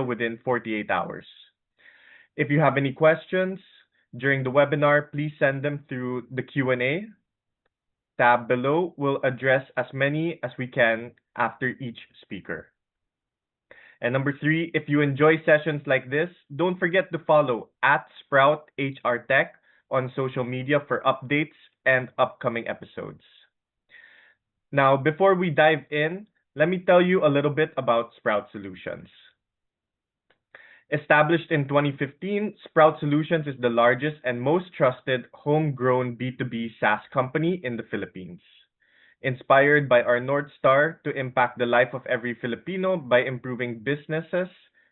within 48 hours. If you have any questions during the webinar, please send them through the Q&A tab below. We'll address as many as we can after each speaker. And number three, if you enjoy sessions like this, don't forget to follow at Sprout HR Tech on social media for updates and upcoming episodes. Now, before we dive in, let me tell you a little bit about Sprout Solutions. Established in 2015, Sprout Solutions is the largest and most trusted homegrown B2B SaaS company in the Philippines. Inspired by our North Star to impact the life of every Filipino by improving businesses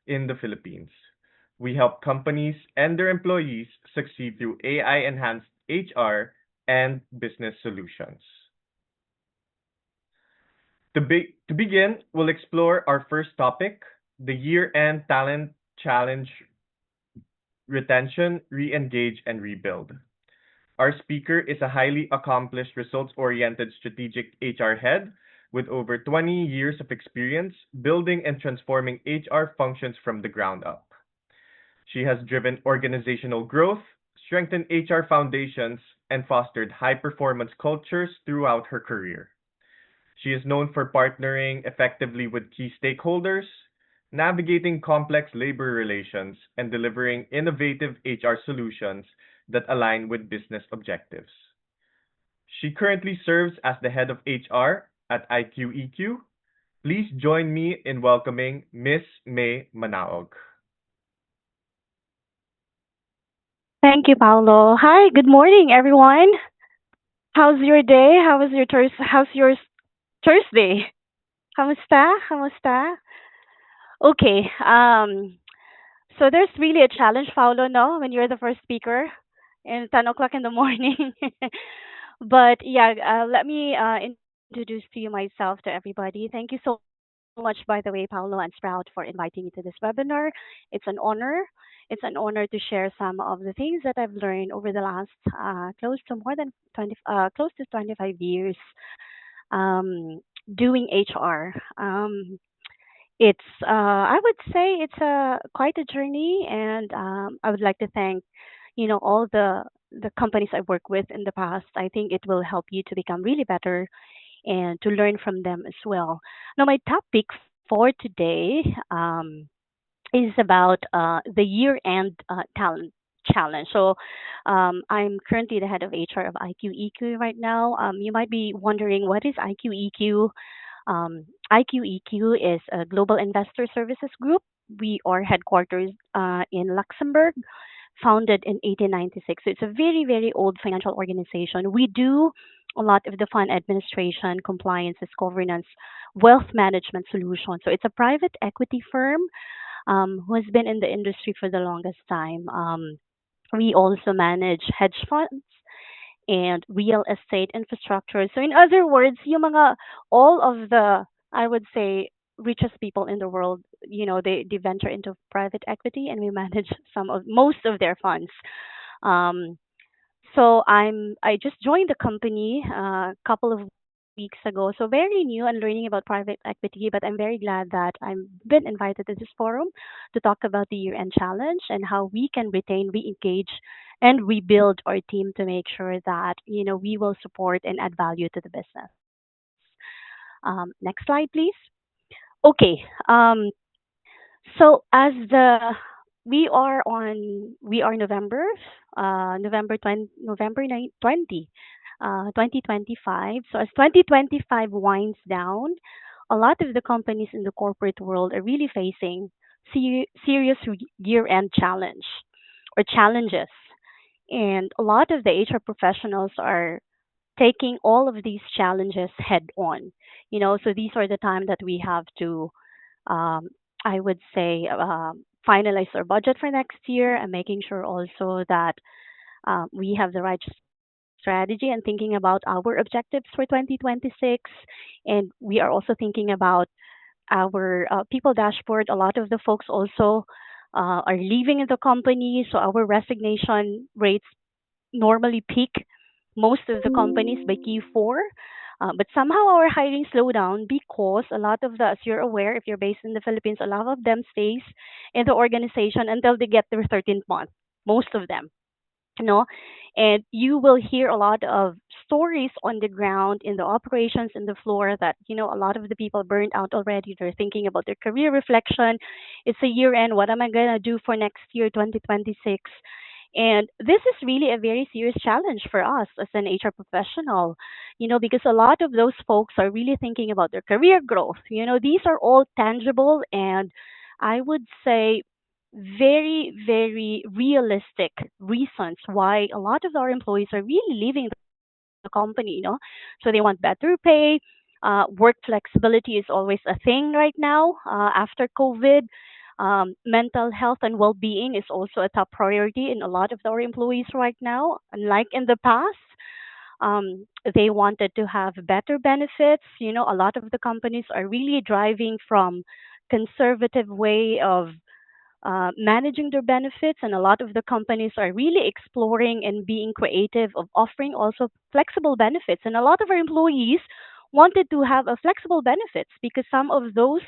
in the Philippines. We help companies and their employees succeed through AI enhanced HR and business solutions. To begin, we'll explore our first topic, the year-end talent challenge: retention, re-engage, and rebuild. Our speaker is a highly accomplished, results-oriented strategic HR head with over 20 years of experience building and transforming HR functions from the ground up. She has driven organizational growth, strengthened HR foundations, and fostered high-performance cultures throughout her career. She is known for partnering effectively with key stakeholders, navigating complex labor relations, and delivering innovative HR solutions that align with business objectives. She currently serves as the head of HR at IQEQ. Please join me in welcoming Miss May Manaog. Thank you, Paulo. Hi, good morning, everyone. How's your day? How's your Thursday? Kamusta? Kamusta? Okay. So there's really a challenge, Paulo, no, when you're the first speaker in 10 o'clock in the morning. But yeah, let me introduce to you myself to everybody. Thank you so much, by the way, Paulo and Sprout, for inviting me to this webinar. It's an honor. It's an honor to share some of the things that I've learned over the last close to 25 years doing HR. I would say it's quite a journey, and I would like to thank, all the companies I work with in the past. I think it will help you to become really better and to learn from them as well. Now, my topic for today is about the year-end talent challenge. So, I'm currently the head of HR of IQEQ right now. You might be wondering, what is IQEQ? IQEQ is a global investor services group. We are headquarters in Luxembourg, founded in 1896. So it's a very, very old financial organization. We do a lot of the fund administration, compliances, governance, wealth management solutions. So it's a private equity firm who has been in the industry for the longest time. We also manage hedge funds and real estate infrastructure. So in other words, yung mga all of the, I would say, richest people in the world, they venture into private equity, and we manage most of their funds. Um, so I just joined the company a couple of weeks ago, so very new and learning about private equity. But I'm very glad that I've been invited to this forum to talk about the year-end challenge and how we can retain, re-engage, and rebuild our team to make sure that we will support and add value to the business. Next slide, please. Okay. So as the we are November 20, 2025. So as 2025 winds down, a lot of the companies in the corporate world are really facing serious year-end challenge or challenges, and a lot of the HR professionals are taking all of these challenges head on. So these are the time that we have to, um, I would say, finalize our budget for next year, and making sure also that we have the right strategy and thinking about our objectives for 2026. And we are also thinking about our people dashboard. A lot of the folks also are leaving the company, so our resignation rates normally peak most of the companies by Q4. But somehow our hiring slowed down because a lot of the, as you're aware, if you're based in the Philippines, a lot of them stays in the organization until they get their 13th month. Most of them, no, and you will hear a lot of stories on the ground in the operations in the floor that a lot of the people burned out already. They're thinking about their career reflection. It's a year end. What am I going to do for next year, 2026? And this is really a very serious challenge for us as an HR professional, because a lot of those folks are really thinking about their career growth. These are all tangible and I would say very, very realistic reasons why a lot of our employees are really leaving the company. So they want better pay. Work flexibility is always a thing right now after COVID. Mental health and well being is also a top priority in a lot of our employees right now. Unlike in the past, they wanted to have better benefits. A lot of the companies are really driving from conservative way of managing their benefits, and a lot of the companies are really exploring and being creative of offering also flexible benefits. And a lot of our employees wanted to have a flexible benefits because some of those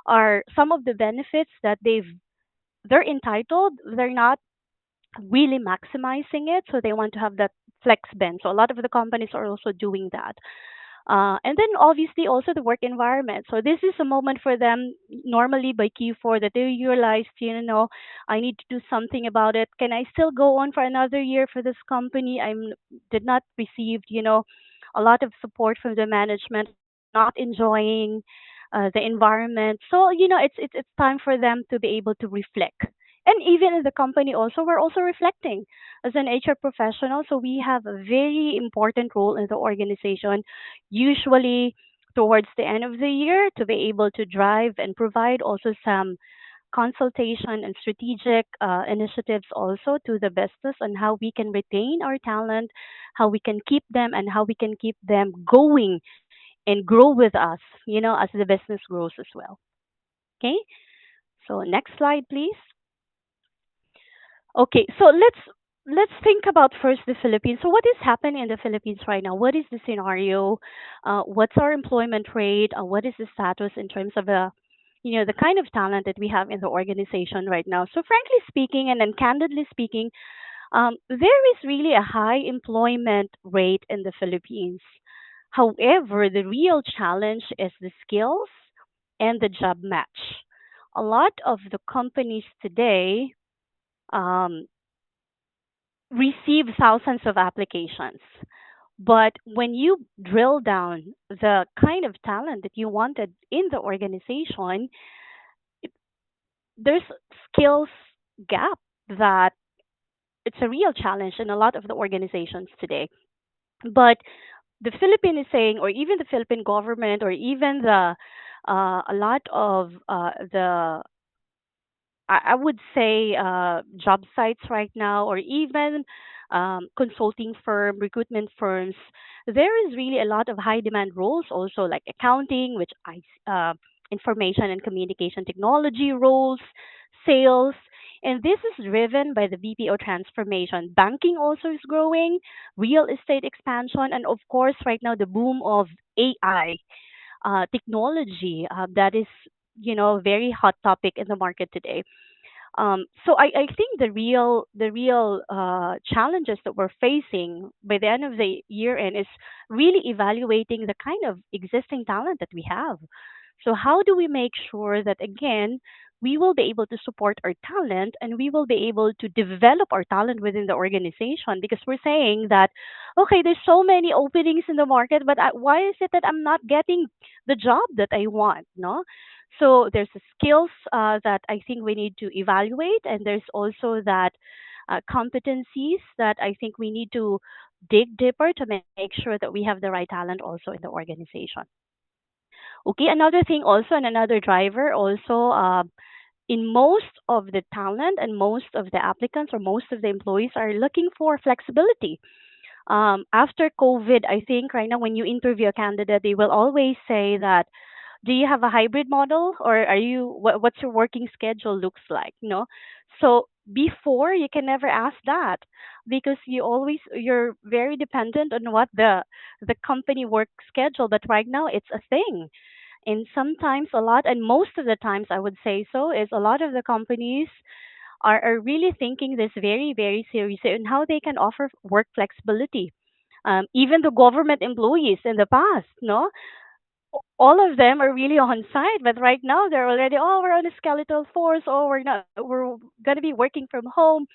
are some of the benefits that they're entitled. They're not really maximizing it, so they want to have that flex ben. So a lot of the companies are also doing that. And then obviously also the work environment. So this is a moment for them normally by Q4 that they realized, I need to do something about it. Can I still go on for another year for this company? I did not receive, a lot of support from the management. I'm not enjoying the environment. So, it's time for them to be able to reflect. And even in the company also, we're also reflecting as an HR professional. So we have a very important role in the organization, usually towards the end of the year, to be able to drive and provide also some consultation and strategic initiatives also to the business on how we can retain our talent, how we can keep them, and how we can keep them going and grow with us, as the business grows as well. Okay, so next slide, please. Okay, so let's think about first the Philippines. So what is happening in the Philippines right now? What is the scenario? What's our employment rate? What is the status in terms of the kind of talent that we have in the organization right now? So frankly speaking, and then candidly speaking, there is really a high employment rate in the Philippines. However, the real challenge is the skills and the job match. A lot of the companies today um, receive thousands of applications. But when you drill down the kind of talent that you wanted in the organization, there's skills gap that it's a real challenge in a lot of the organizations today. But the Philippine is saying, or even the Philippine government, or even the a lot of the I would say job sites right now, or even consulting firm, recruitment firms, there is really a lot of high demand roles also, like accounting, which information and communication technology roles, sales, and this is driven by the BPO transformation. Banking also is growing, real estate expansion, and of course, right now the boom of AI technology that is very hot topic in the market today. So I think the real challenges that we're facing by the end of the year end is really evaluating the kind of existing talent that we have. So how do we make sure that again we will be able to support our talent and we will be able to develop our talent within the organization, because we're saying that okay, there's so many openings in the market, but why is it that I'm not getting the job that I want? No, so there's the skills that I think we need to evaluate, and there's also that competencies that I think we need to dig deeper to make sure that we have the right talent also in the organization. Okay, another thing also, and another driver also, in most of the talent and most of the applicants or most of the employees are looking for flexibility. After COVID, I think right now when you interview a candidate, they will always say that, do you have a hybrid model, or are you what's your working schedule looks like? So Before, you can never ask that because you're very dependent on what the company work schedule. But right now, it's a thing. And sometimes a lot, and most of the times I would say so, is a lot of the companies are really thinking this very, very seriously and how they can offer work flexibility. Even the government employees in the past, no, all of them are really on site, but right now they're already, oh, we're on a skeletal force, oh, we're gonna be working from home,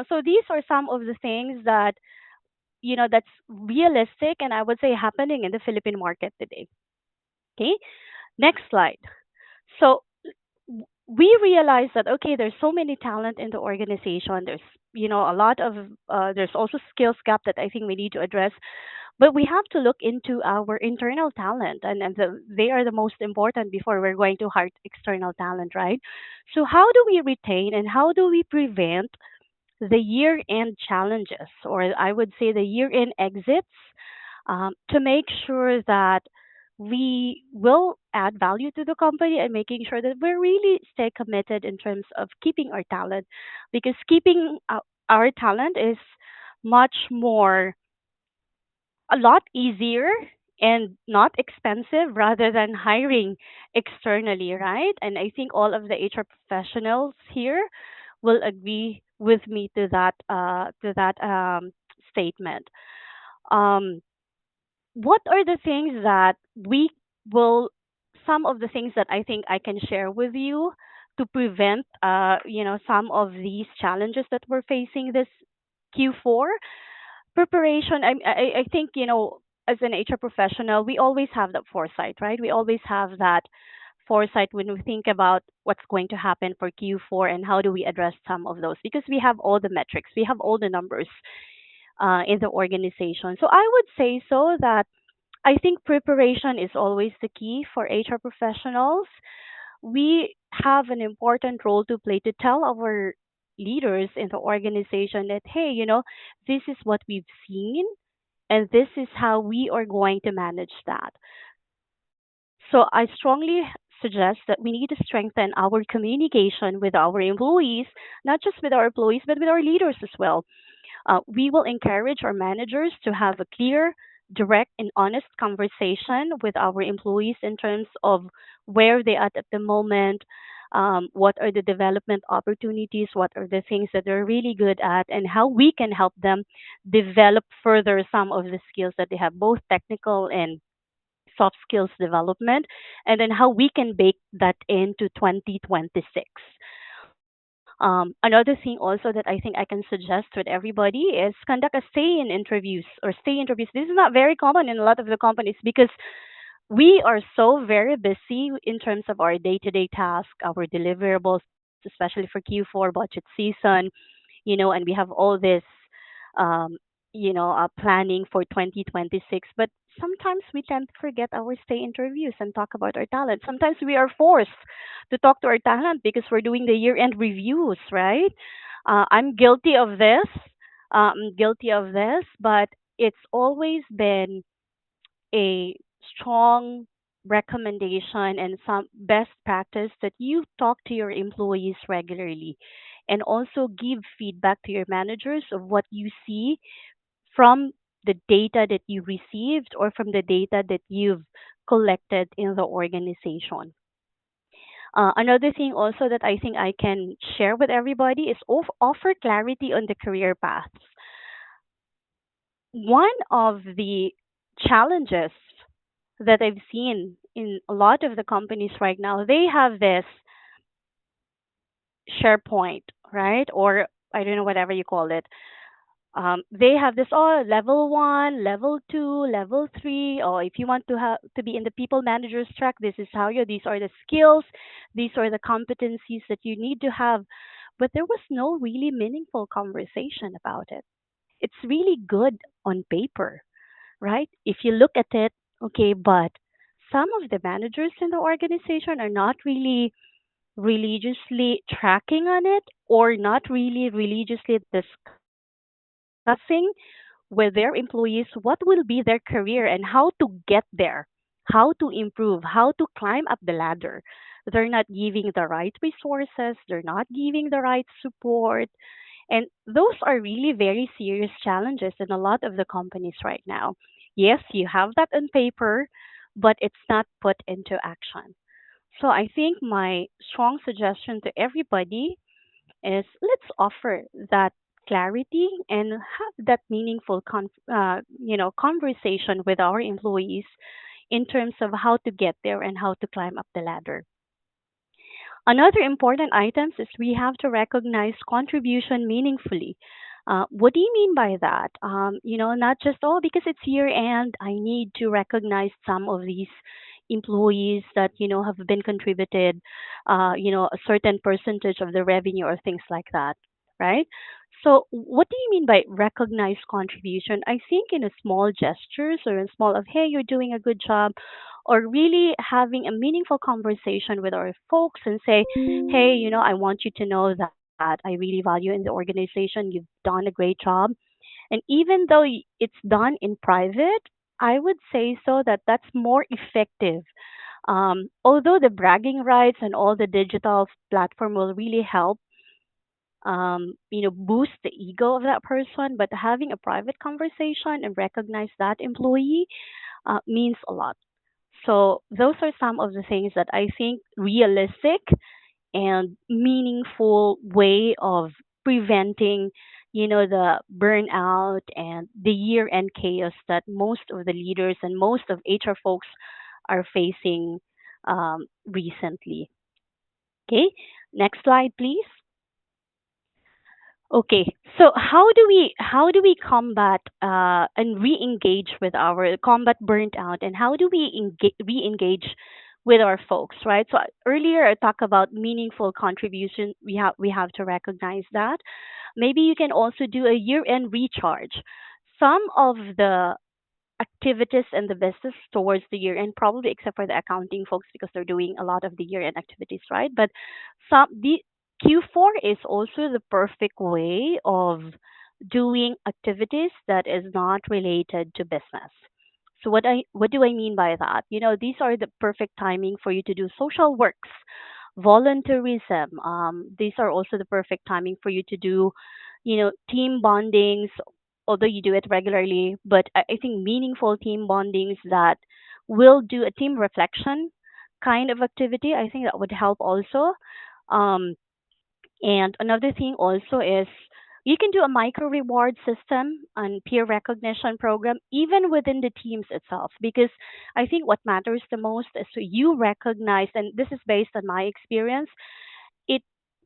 So these are some of the things that that's realistic, and I would say happening in the Philippine market today. Okay, next slide. So we realize that okay, there's so many talent in the organization. There's a lot of there's also skills gap that I think we need to address, but we have to look into our internal talent, and they are the most important before we're going to hire external talent, right? So how do we retain and how do we prevent the year end challenges, or I would say the year end exits, to make sure that we will add value to the company and making sure that we really stay committed in terms of keeping our talent, because keeping our talent is much more a lot easier and not expensive rather than hiring externally, right? And I think all of the HR professionals here will agree with me to that statement. Um, what are the things that we will some of the things that I think I can share with you to prevent some of these challenges that we're facing this Q4? Preparation, I think as an HR professional we always have that foresight, right? We always have that foresight when we think about what's going to happen for Q4 and how do we address some of those, because we have all the metrics, we have all the numbers in the organization. So I would say so that I think preparation is always the key for HR professionals. We have an important role to play to tell our leaders in the organization that, hey, this is what we've seen and this is how we are going to manage that. So I strongly suggest that we need to strengthen our communication with our employees, not just with our employees, but with our leaders as well. We will encourage our managers to have a clear, direct, and honest conversation with our employees in terms of where they are at the moment, what are the development opportunities, what are the things that they're really good at, and how we can help them develop further some of the skills that they have, both technical and soft skills development, and then how we can bake that into 2026. Another thing also that I think I can suggest with everybody is conduct a stay-in interviews or stay interviews. This is not very common in a lot of the companies because we are so very busy in terms of our day-to-day tasks, our deliverables, especially for Q4 budget season, and we have all this, um, planning for 2026. But sometimes we tend to forget our stay interviews and talk about our talent. Sometimes we are forced to talk to our talent because we're doing the year-end reviews, right? I'm guilty of this. But it's always been a strong recommendation and some best practice that you talk to your employees regularly and also give feedback to your managers of what you see from the data that you received or from the data that you've collected in the organization. Another thing also that I think I can share with everybody is offer clarity on the career paths. One of the challenges that I've seen in a lot of the companies right now, they have this SharePoint, right? Or I don't know, whatever you call it. They have this level one, level two, level three. Or if you want to have to be in the people managers track, this is how you. These are the skills, these are the competencies that you need to have. But there was no really meaningful conversation about it. It's really good on paper, right? If you look at it, okay, but some of the managers in the organization are not really religiously tracking on it or not really religiously discussing with their employees what will be their career and how to get there, how to improve, how to climb up the ladder. they're not giving the right resources, they're not giving the right support. And those are really very serious challenges in a lot of the companies right now. Yes, you have that on paper, but it's not put into action. So I think my strong suggestion to everybody is let's offer that clarity and have that meaningful conversation with our employees in terms of how to get there and how to climb up the ladder. Another important item is we have to recognize contribution meaningfully. What do you mean by that? Not just, oh, because it's year end, I need to recognize some of these employees that, have been contributed, a certain percentage of the revenue or things like that, right? So, what do you mean by recognize contribution? I think in a small gestures or in small of, hey, you're doing a good job, or really having a meaningful conversation with our folks and say, hey, I want you to know that I really value in the organization. You've done a great job. And even though it's done in private, I would say so that that's more effective. Although the bragging rights and all the digital platform will really help, boost the ego of that person, but having a private conversation and recognize that employee means a lot. So those are some of the things that I think realistic and meaningful way of preventing, the burnout and the year-end chaos that most of the leaders and most of HR folks are facing recently. Okay, next slide, please. Okay, so how do we combat and re-engage with our combat burnt out, and how do we re-engage with our folks, right? So earlier I talked about meaningful contribution. We have to recognize that. Maybe you can also do a year-end recharge. Some of the activities in the business towards the year end, probably except for the accounting folks because they're doing a lot of the year end activities, right? But the Q4 is also the perfect way of doing activities that is not related to business. So what do I mean by that? These are the perfect timing for you to do social works, volunteerism. These are also the perfect timing for you to do, team bondings, although you do it regularly, but I think meaningful team bondings that will do a team reflection kind of activity. I think that would help also. Um, and another thing also is you can do a micro reward system and peer recognition program even within the teams itself, because I think what matters the most is so you recognize, and this is based on my experience, it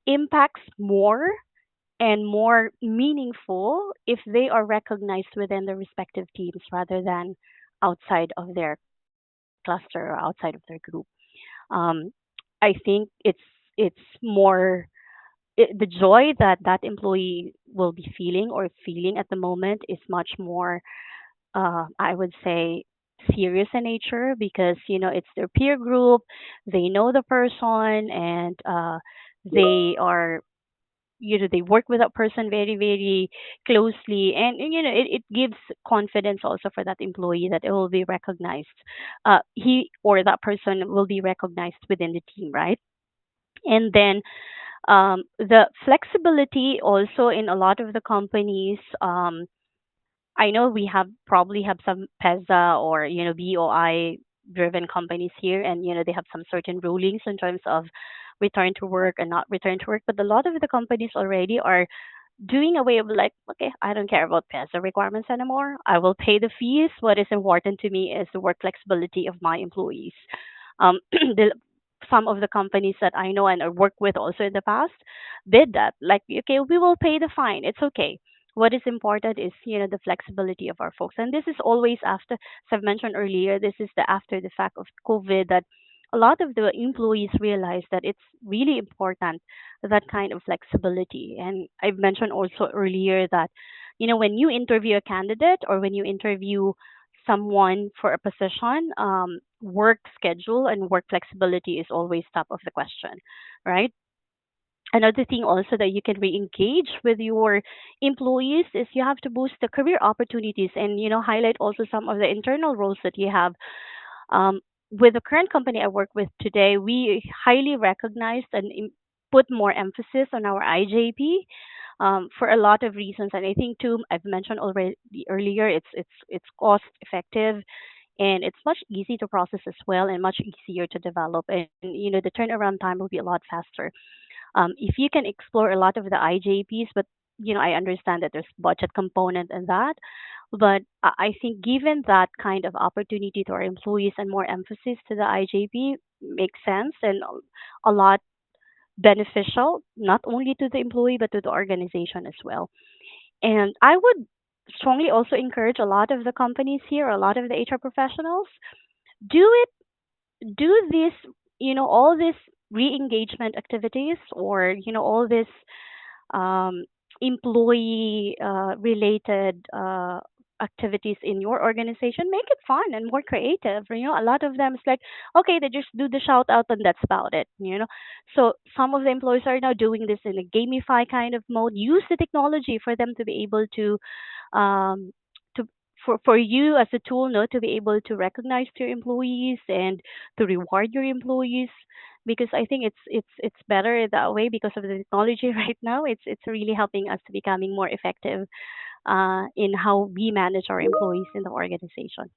impacts more and more meaningful if they are recognized within the respective teams rather than outside of their cluster or outside of their group. Um, I think it's more the joy that that employee will be feeling or feeling at the moment is much more, I would say, serious in nature because it's their peer group, they know the person, and they are they work with that person very very closely, and it gives confidence also for that employee that it will be recognized, he or that person will be recognized within the team, right? And then the flexibility also in a lot of the companies. I know we have probably have some PEZA or BOI driven companies here, and they have some certain rulings in terms of return to work and not return to work. But a lot of the companies already are doing away of like, okay, I don't care about PEZA requirements anymore. I will pay the fees. What is important to me is the work flexibility of my employees. Some of the companies that I know and I worked with also in the past did that. Like, okay, we will pay the fine. It's okay. What is important is the flexibility of our folks, and this is always after. As I've mentioned earlier, this is the after the fact of COVID that a lot of the employees realize that it's really important, that kind of flexibility. And I've mentioned also earlier that when you interview a candidate or when you interview someone for a position, work schedule and work flexibility is always top of the question, right? Another thing also that you can re-engage with your employees is you have to boost the career opportunities and highlight also some of the internal roles that you have. um, with the current company I work with today, we highly recognized and put more emphasis on our IJP for a lot of reasons. And I think too, I've mentioned already earlier, it's cost effective and it's much easy to process as well and much easier to develop. And the turnaround time will be a lot faster if you can explore a lot of the IJPs. But I understand that there's budget component in that, but I think given that kind of opportunity to our employees and more emphasis to the IJP makes sense and a lot beneficial, not only to the employee but to the organization as well. And I would strongly also encourage a lot of the companies here, a lot of the HR professionals, do do this, all these re-engagement activities, or all this um, employee related activities in your organization. Make it fun and more creative. A lot of them is like, okay, they just do the shout out and that's about it. So some of the employees are now doing this in a gamify kind of mode. Use the technology for them to be able um, to for you as a tool, no, to be able to recognize your employees and to reward your employees, because I think it's better that way because of the technology right now. It's really helping us to becoming more effective in how we manage our employees in the organization.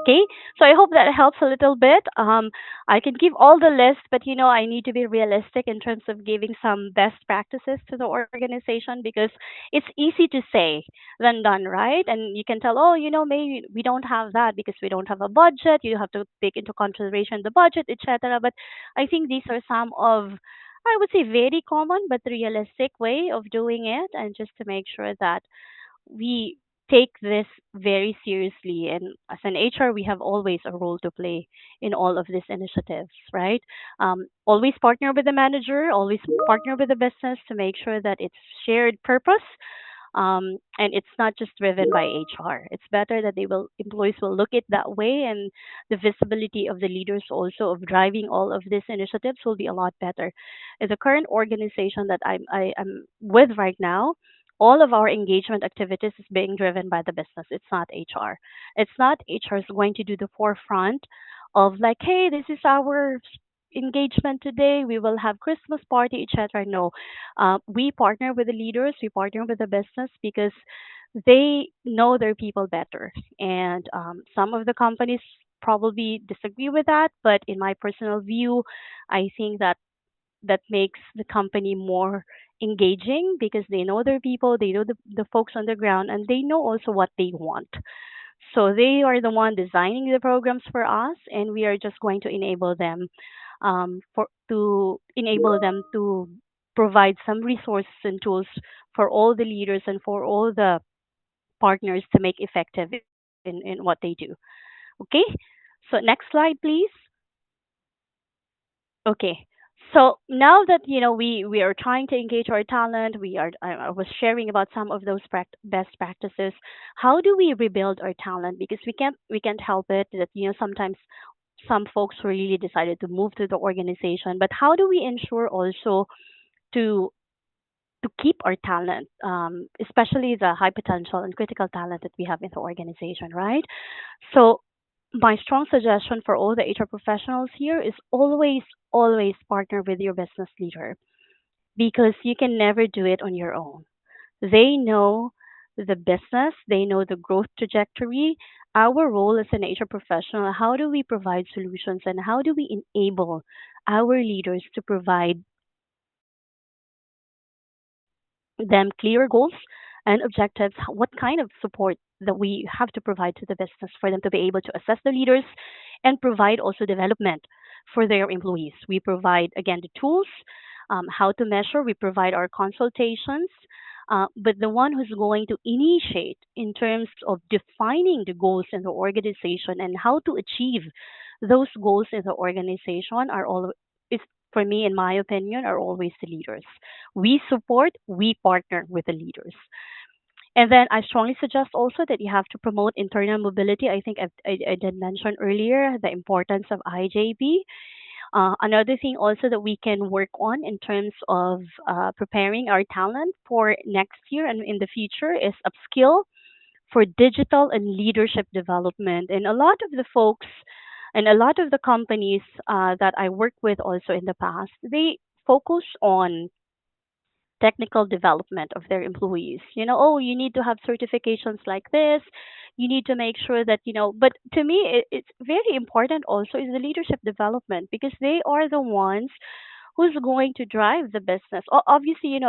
Okay, so I hope that helps a little bit. I can give all the list, but I need to be realistic in terms of giving some best practices to the organization, because it's easy to say than done, right? And you can tell, oh, maybe we don't have that because we don't have a budget. You have to take into consideration the budget, etc. But I think these are some of, I would say, very common but realistic way of doing it, and just to make sure that we take this very seriously. And as an HR, we have always a role to play in all of these initiatives, right? Always partner with the manager, always partner with the business to make sure that it's shared purpose. And it's not just driven by HR. It's better that employees will look it that way, and the visibility of the leaders also of driving all of these initiatives will be a lot better. In the current organization that I'm with right now, all of our engagement activities is being driven by the business. It's not HR. It's not HR is going to do the forefront of like, hey, this is our engagement today. We will have Christmas party, etc. No, we partner with the leaders. We partner with the business because they know their people better. And some of the companies probably disagree with that, but in my personal view, I think that makes the company more engaging because they know their people, they know the folks on the ground, and they know also what they want. So they are the one designing the programs for us, and we are just going to enable them for to enable them to provide some resources and tools for all the leaders and for all the partners to make effective in what they do. Okay, so next slide, please. Okay. So now that we are trying to engage our talent, I was sharing about some of those best practices. How do we rebuild our talent? Because we can't help it that sometimes some folks really decided to move to the organization, but how do we ensure also to keep our talent, especially the high potential and critical talent that we have in the organization, right? So my strong suggestion for all the HR professionals here is always partner with your business leader, because you can never do it on your own. They know the business, they know the growth trajectory. Our role as an HR professional, how do we provide solutions and how do we enable our leaders to provide them clear goals and objectives, what kind of support that we have to provide to the business for them to be able to assess the leaders and provide also development for their employees. We provide, again, the tools, how to measure, we provide our consultations. But the one who's going to initiate in terms of defining the goals in the organization and how to achieve those goals in the organization are all is for me, in my opinion, are always the leaders. We support, we partner with the leaders. And then I strongly suggest also that you have to promote internal mobility. I think I did mention earlier the importance of IJB. Another thing also that we can work on in terms of preparing our talent for next year and in the future is upskill for digital and leadership development. And a lot of the folks And a lot of the companies that I work with also in the past, they focus on technical development of their employees. Oh, you need to have certifications like this. You need to make sure that, but to me, it's very important also is the leadership development because they are the ones who's going to drive the business. Obviously,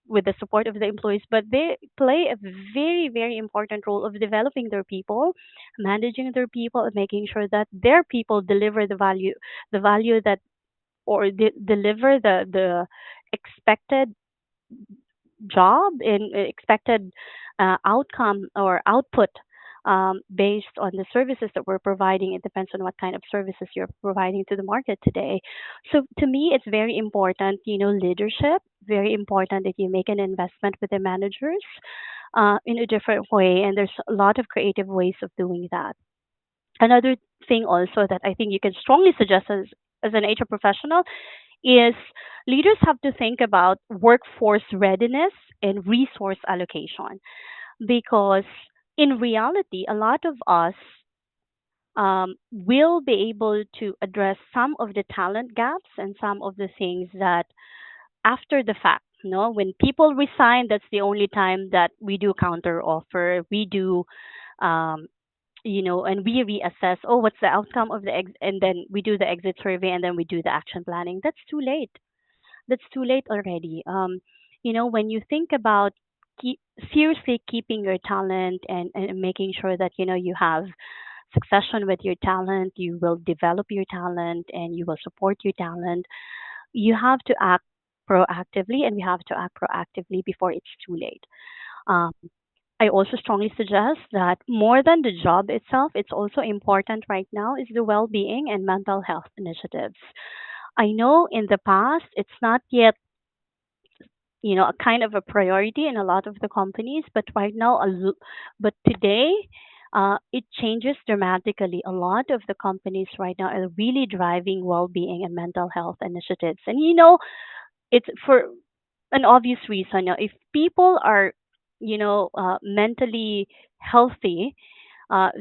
with the support of the employees, but they play a very, very important role of developing their people, managing their people, and making sure that their people deliver the value that, or deliver the expected job and expected outcome or output based on the services that we're providing. It depends on what kind of services you're providing to the market today. So to me, it's very important, leadership, very important that you make an investment with the managers in a different way. And there's a lot of creative ways of doing that. Another thing also that I think you can strongly suggest as an HR professional is leaders have to think about workforce readiness and resource allocation because in reality, a lot of us will be able to address some of the talent gaps and some of the things that after the fact. When people resign, that's the only time that we do counter offer. We do um, and we reassess, oh, what's the outcome of and then we do the exit survey and then we do the action planning. That's too late. That's too late already. When you think about keep, seriously keeping your talent and making sure that, you have succession with your talent, you will develop your talent and you will support your talent, you have to act proactively and we have to act proactively before it's too late. Um, I also strongly suggest that more than the job itself, it's also important right now is the well-being and mental health initiatives. I know in the past it's not yet, a kind of a priority in a lot of the companies, but right now, but today, it changes dramatically. A lot of the companies right now are really driving well-being and mental health initiatives, and it's for an obvious reason. Now, if people are, mentally healthy,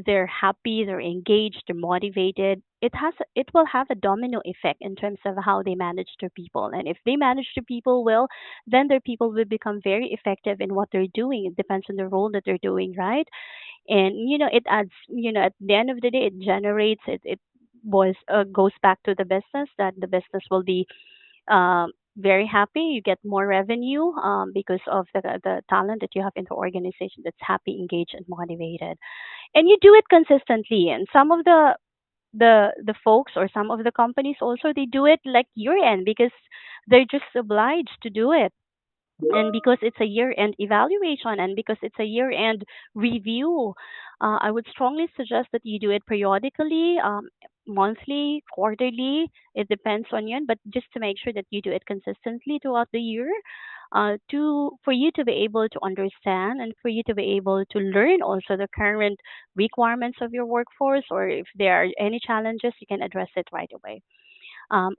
they're happy, they're engaged, they're motivated. It will have a domino effect in terms of how they manage their people. And if they manage their people well, then their people will become very effective in what they're doing. It depends on the role that they're doing, right? And it adds, at the end of the day, it generates it was goes back to the business that the business will be very happy. You get more revenue because of the talent that you have in the organization that's happy, engaged, and motivated. And you do it consistently. And some of the folks or some of the companies also they do it like your end because they're just obliged to do it, and because it's a year end evaluation and because it's a year end review. I would strongly suggest that you do it periodically, monthly, quarterly. It depends on you, but just to make sure that you do it consistently throughout the year, to for you to be able to understand and for you to be able to learn also the current requirements of your workforce, or if there are any challenges, you can address it right away.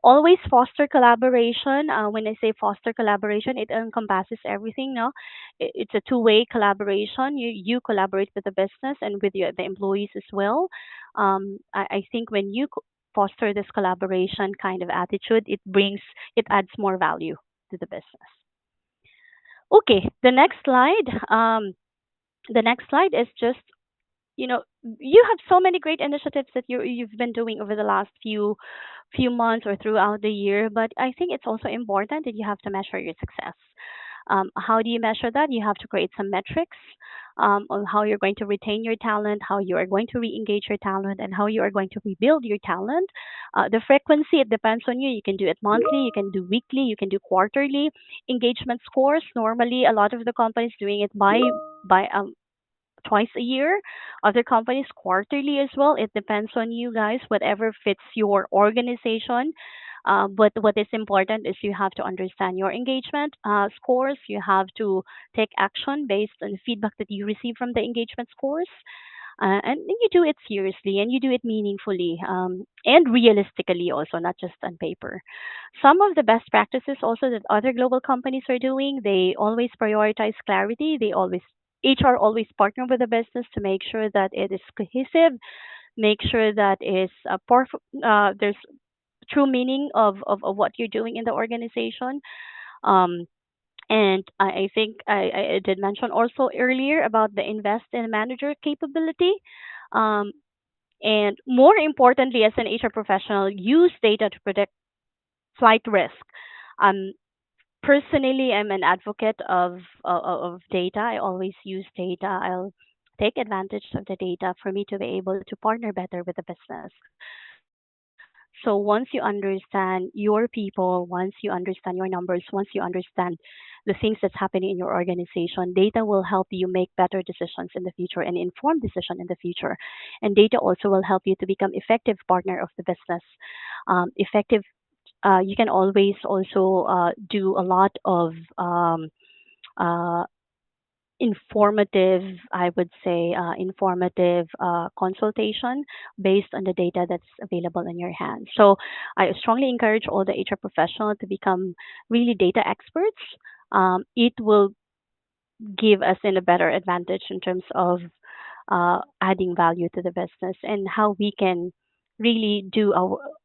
Always foster collaboration. When I say foster collaboration, it encompasses everything. No, it's a two-way collaboration. You collaborate with the business and with the employees as well. I think when you foster this collaboration kind of attitude, it adds more value to the business. Okay, the next slide is just, you have so many great initiatives that you've been doing over the last few months or throughout the year, but I think it's also important that you have to measure your success. How do you measure that? You have to create some metrics on how you're going to retain your talent, how you are going to re-engage your talent, and how you are going to rebuild your talent. The frequency, it depends on you. You can do it monthly, you can do weekly, you can do quarterly. Engagement scores, normally a lot of the companies doing it by twice a year. Other companies quarterly as well. It depends on you guys, whatever fits your organization. But what is important is you have to understand your engagement scores. You have to take action based on the feedback that you receive from the engagement scores. And then you do it seriously and you do it meaningfully and realistically, also, not just on paper. Some of the best practices also that other global companies are doing, they always prioritize clarity. HR always partner with the business to make sure that it is cohesive, make sure that is there's true meaning of what you're doing in the organization. Um, and I think I did mention also earlier about the invest in manager capability. Um, and more importantly, as an HR professional, use data to predict flight risk. Um, Personally, I'm an advocate of data. I always use data. I'll take advantage of the data for me to be able to partner better with the business. So once you understand your people, once you understand your numbers, once you understand the things that's happening in your organization, data will help you make better decisions in the future and informed decision in the future. And data also will help you to become effective partner of the business. Effective You can always also do a lot of uh, informative, I would say, informative consultation based on the data that's available in your hands. So I strongly encourage all the HR professionals to become really data experts. It will give us in a better advantage in terms of adding value to the business and how we can really do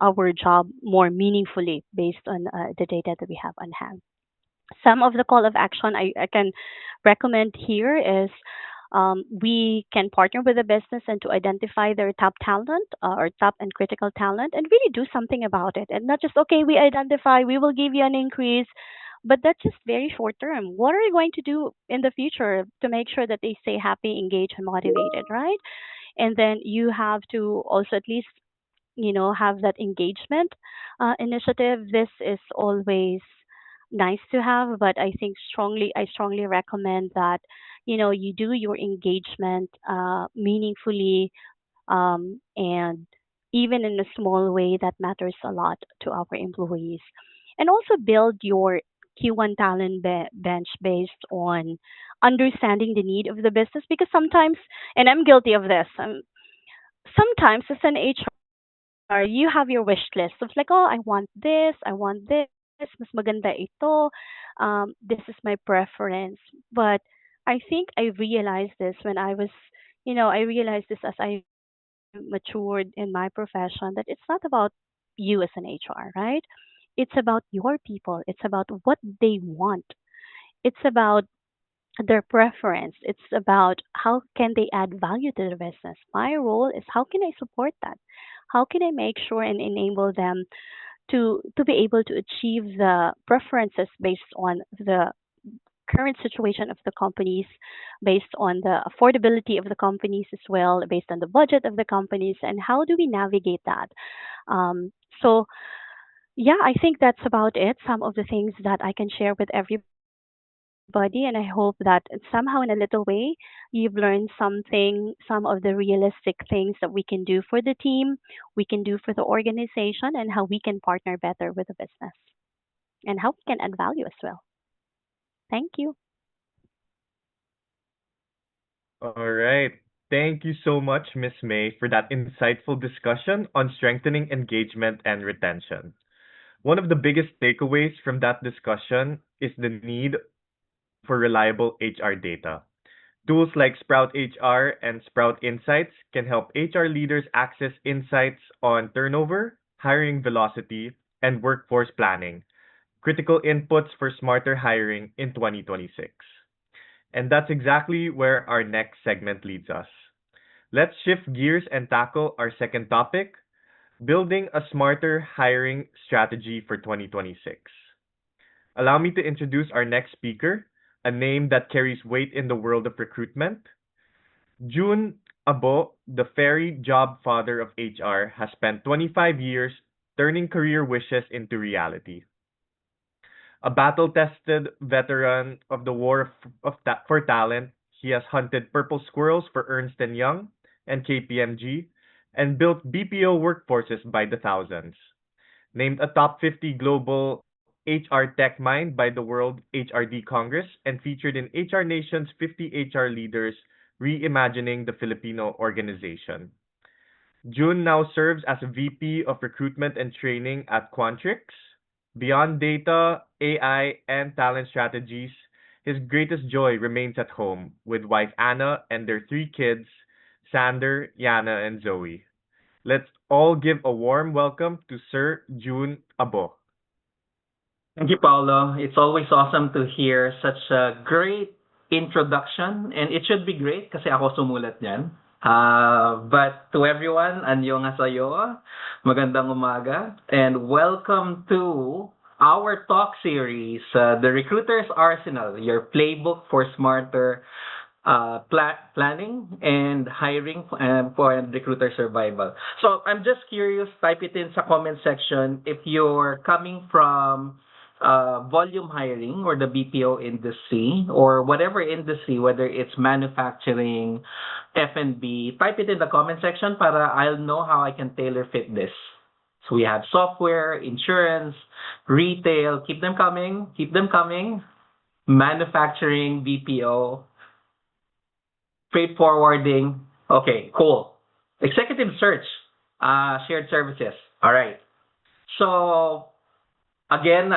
our job more meaningfully based on the data that we have on hand. Some of the call of action I can recommend here is we can partner with a business and to identify their top talent or top and critical talent and really do something about it and not just okay we identify we will give you an increase, but that's just very short term. What are you going to do in the future to make sure that they stay happy, engaged, and motivated, right? And then you have to also at least have that engagement initiative. This is always nice to have, but I strongly recommend that you do your engagement meaningfully, and even in a small way that matters a lot to our employees. And also build your Q1 talent bench based on understanding the need of the business, because sometimes, and I'm guilty of this, sometimes as an HR, you have your wish list of like, oh, I want this, mas maganda ito, this is my preference. But I think I realized this when I realized this as I matured in my profession, that it's not about you as an HR, right? It's about your people. It's about what they want. It's about their preference. It's about how can they add value to the business. My role is how can I support that? How can I make sure and enable them to be able to achieve the preferences based on the current situation of the companies, based on the affordability of the companies as well, based on the budget of the companies, and how do we navigate that? So yeah, I think that's about it. Some of the things that I can share with everybody, and I hope that somehow in a little way you've learned something, some of the realistic things that we can do for the team, we can do for the organization, and how we can partner better with the business, and how we can add value as well. Thank you. All right. Thank you so much, Miss May, for that insightful discussion on strengthening engagement and retention. One of the biggest takeaways from that discussion is the need for reliable HR data. Tools like Sprout HR and Sprout Insights can help HR leaders access insights on turnover, hiring velocity, and workforce planning, critical inputs for smarter hiring in 2026. And that's exactly where our next segment leads us. Let's shift gears and tackle our second topic, building a smarter hiring strategy for 2026. Allow me to introduce our next speaker, a name that carries weight in the world of recruitment. June Abo, the fairy job father of HR, has spent 25 years turning career wishes into reality. A battle-tested veteran of the war for talent, he has hunted purple squirrels for Ernst& Young and KPMG and built BPO workforces by the thousands. Named a top 50 global HR tech mind by the World HRD Congress and featured in HR Nation's 50 HR leaders reimagining the Filipino organization. June now serves as VP of Recruitment and Training at Quantrix. Beyond data, AI, and talent strategies, his greatest joy remains at home with wife Anna and their three kids, Sander, Yana, and Zoe. Let's all give a warm welcome to Sir June Abo. Thank you, Paulo. It's always awesome to hear such a great introduction, and it should be great kasi ako sumulat niyan. But to everyone, annyeonghaseyo, magandang umaga, and welcome to our talk series, The Recruiter's Arsenal, your playbook for smarter planning and hiring for recruiter survival. So I'm just curious, type it in sa comment section if you're coming from volume hiring or the BPO industry or whatever industry, whether it's manufacturing, F&B, type it in the comment section para I'll know how I can tailor fit this. So we have software, insurance, retail, keep them coming, manufacturing, BPO, freight forwarding. Okay, cool. Executive search, shared services. All right. So again,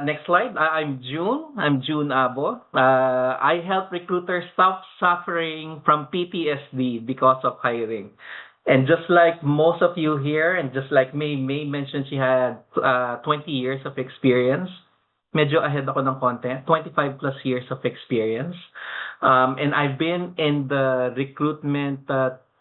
next slide. I'm June Abo. I help recruiters stop suffering from PTSD because of hiring. And just like most of you here, and just like May mentioned she had 20 years of experience. Medyo ahead ako ng konti. 25 plus years of experience. And I've been in the recruitment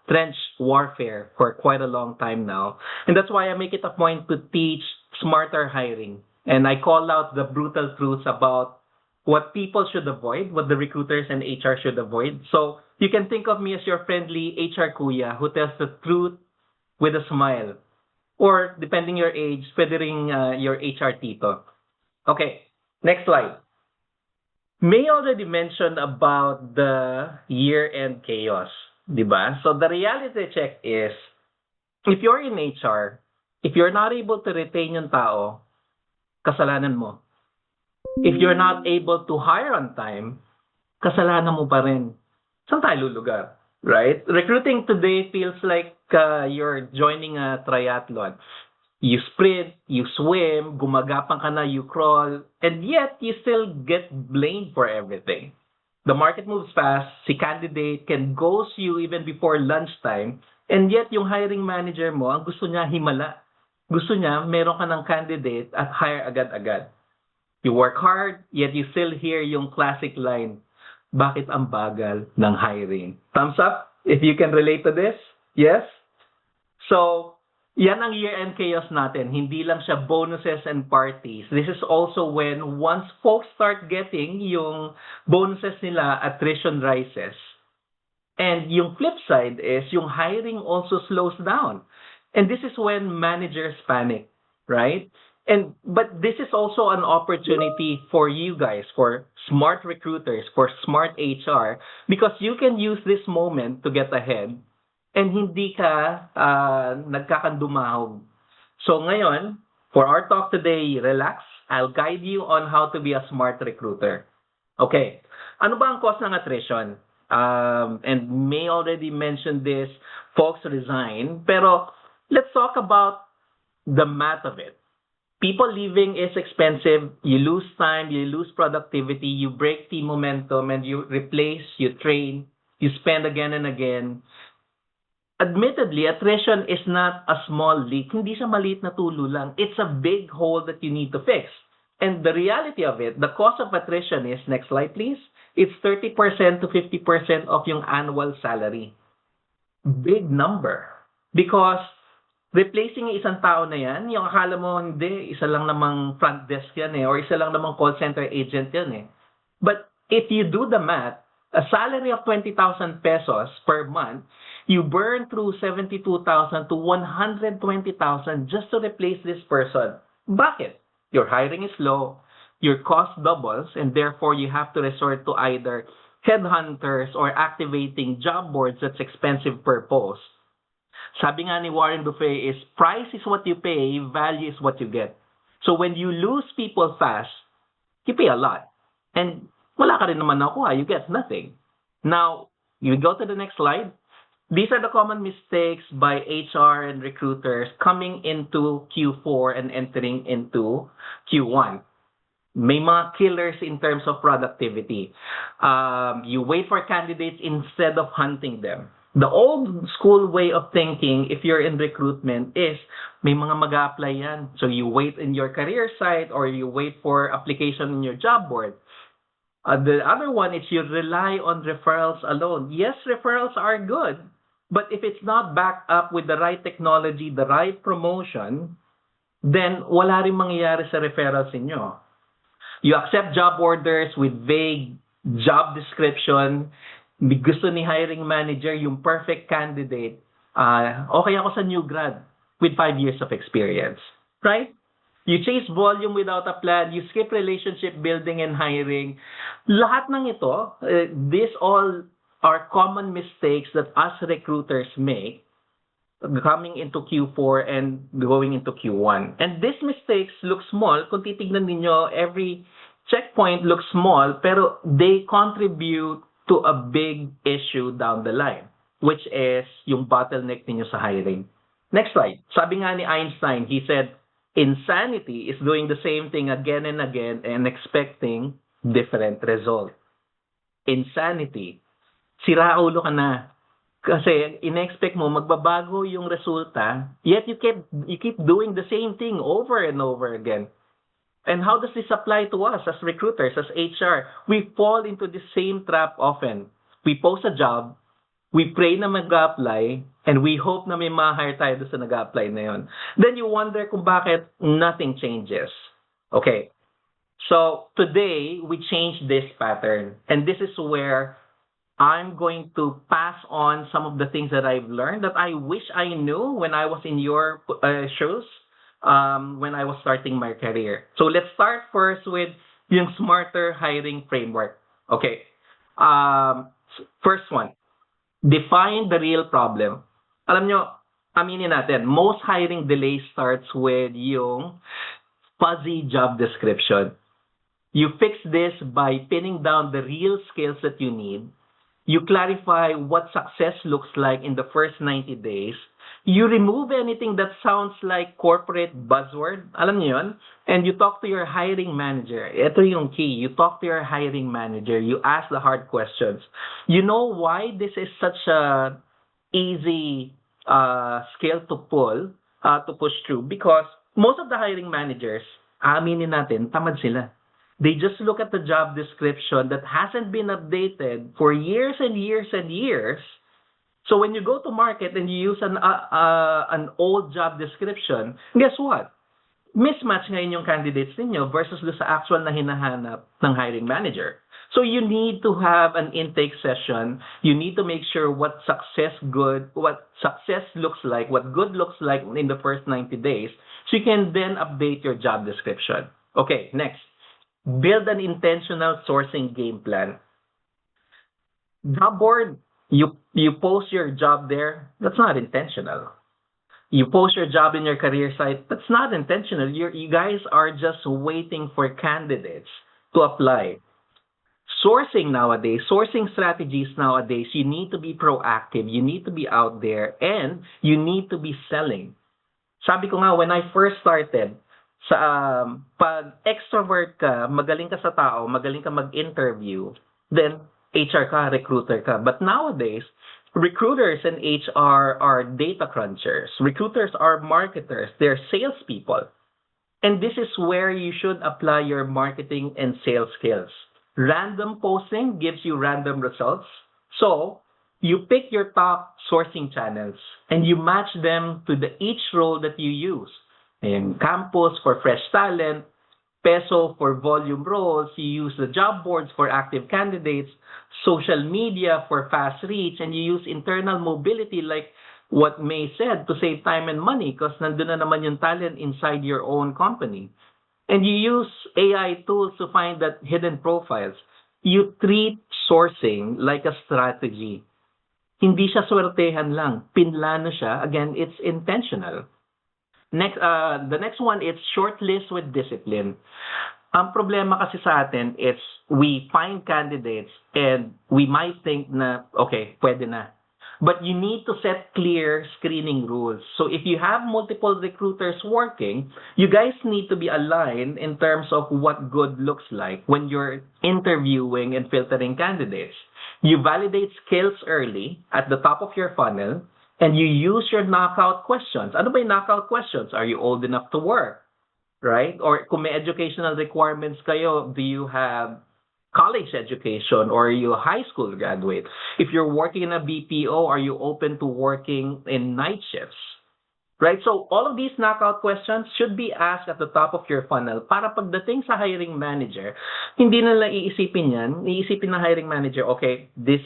trench warfare for quite a long time now. And that's why I make it a point to teach smarter hiring. And I call out the brutal truths about what people should avoid, what the recruiters and HR should avoid. So you can think of me as your friendly HR kuya who tells the truth with a smile. Or, depending your age, pwede ring your HR tito. Okay, next slide. May already mentioned about the year-end chaos, di ba? So the reality check is, if you're in HR, if you're not able to retain yung tao, kasalanan mo. If you're not able to hire on time, kasalanan mo pa rin. Saan tayo lulugar? Right? Recruiting today feels like you're joining a triathlon. You sprint, you swim, gumagapang ka na, you crawl, and yet you still get blamed for everything. The market moves fast, si candidate can ghost you even before lunchtime, and yet yung hiring manager mo, ang gusto niya himala. Gusto niya meron ka ng candidate at hire agad-agad. You work hard, yet you still hear yung classic line, bakit ang bagal ng hiring? Thumbs up if you can relate to this? Yes? So, yan ang year-end chaos natin. Hindi lang siya bonuses and parties. This is also when once folks start getting yung bonuses nila, attrition rises. And yung flip side is yung hiring also slows down. And this is when managers panic, right? But this is also an opportunity for you guys, for smart recruiters, for smart HR, because you can use this moment to get ahead and hindi ka nagkakandumahog. So ngayon, for our talk today, relax. I'll guide you on how to be a smart recruiter. Okay, ano ba ang cause ng attrition? And May already mentioned this, folks resign. Pero let's talk about the math of it. People leaving is expensive. You lose time, you lose productivity, you break team momentum, and you replace, you train, you spend again and again. Admittedly, attrition is not a small leak. Hindi siya maliit na tulo lang. It's a big hole that you need to fix. And the reality of it, the cost of attrition is, next slide please, it's 30% to 50% of yung annual salary. Big number. Because replacing yung isang tao na yan, yung akala mo hindi, isa lang namang front desk yan or isa lang namang call center agent yan But if you do the math, a salary of 20,000 pesos per month, you burn through 72,000 to 120,000 just to replace this person. Bakit? Your hiring is low, your cost doubles, and therefore you have to resort to either headhunters or activating job boards that's expensive per post. Sabi nga ni Warren Buffett is, price is what you pay, value is what you get. So when you lose people fast, you pay a lot. And wala ka rin naman nakuha, you get nothing. Now, you go to the next slide. These are the common mistakes by HR and recruiters coming into Q4 and entering into Q1. May mga killers in terms of productivity. You wait for candidates instead of hunting them. The old school way of thinking, if you're in recruitment, is may mga mag-a-apply yan. So you wait in your career site or you wait for application in your job board. The other one is you rely on referrals alone. Yes, referrals are good, but if it's not backed up with the right technology, the right promotion, then wala rin mangyayari sa referrals inyo. You accept job orders with vague job description. Gusto ni hiring manager yung perfect candidate. Okay ako sa new grad with 5 years of experience. Right? You chase volume without a plan. You skip relationship building and hiring. Lahat ng ito, these all are common mistakes that us recruiters make coming into Q4 and going into Q1. And these mistakes look small. Kung titignan ninyo, every checkpoint looks small, pero they contribute to a big issue down the line, which is yung bottleneck ninyo sa hiring. Next slide. Sabi nga ni Einstein, he said, insanity is doing the same thing again and again and expecting different result. Insanity. Sira ulo ka na. Kasi in-expect mo magbabago yung resulta, yet you keep doing the same thing over and over again. And how does this apply to us as recruiters, as HR? We fall into the same trap often. We post a job, we pray na mag-apply, and we hope na may ma-hire tayo doon sa nag-apply na yun. Then you wonder kung bakit nothing changes. Okay. So today, we change this pattern. And this is where I'm going to pass on some of the things that I've learned that I wish I knew when I was in your shoes, when I was starting my career. So let's start first with yung smarter hiring framework. Okay. First one, define the real problem. Alam nyo, aminin natin, most hiring delay starts with yung fuzzy job description. You fix this by pinning down the real skills that you need. You clarify what success looks like in the first 90 days. You remove anything that sounds like corporate buzzword. Alam niyo yun? And you talk to your hiring manager. Ito yung key. You talk to your hiring manager. You ask the hard questions. You know why this is such a easy skill to push through? Because most of the hiring managers, aminin natin, tamad sila. They just look at the job description that hasn't been updated for years and years and years. So when you go to market and you use an old job description, guess what? Mismatch ngayon yung candidates ninyo versus sa actual na hinahanap ng hiring manager. So you need to have an intake session. You need to make sure what success looks like, what good looks like in the first 90 days, so you can then update your job description. Okay, next. Build an intentional sourcing game plan. Job board, you post your job there, that's not intentional. You post your job in your career site, that's not intentional. You guys are just waiting for candidates to apply. Sourcing strategies nowadays, you need to be proactive, you need to be out there, and you need to be selling. Sabi ko nga, when I first started, pag extrovert ka, magaling ka sa tao, magaling ka mag-interview, then HR ka, recruiter ka. But nowadays, recruiters and HR are data crunchers. Recruiters are marketers. They're salespeople. And this is where you should apply your marketing and sales skills. Random posting gives you random results. So, you pick your top sourcing channels and you match them to each role that you use. And Campus for fresh talent, Peso for volume roles, you use the job boards for active candidates, social media for fast reach, and you use internal mobility like what May said to save time and money because nandun na naman yung talent inside your own company. And you use AI tools to find that hidden profiles. You treat sourcing like a strategy. Hindi siya swertehan lang. Pinlano siya. Again, it's intentional. Next, the next one is shortlist with discipline. Ang problema kasi sa atin is we find candidates and we might think na, okay, pwede na. But you need to set clear screening rules. So if you have multiple recruiters working, you guys need to be aligned in terms of what good looks like when you're interviewing and filtering candidates. You validate skills early at the top of your funnel, and you use your knockout questions. Ano ba yung knockout questions? Are you old enough to work? Right? Or kung may educational requirements kayo, do you have college education or are you a high school graduate? If you're working in a BPO, are you open to working in night shifts? Right? So all of these knockout questions should be asked at the top of your funnel para pagdating sa hiring manager, hindi na lang iisipin yan. Iisipin ng hiring manager, okay, this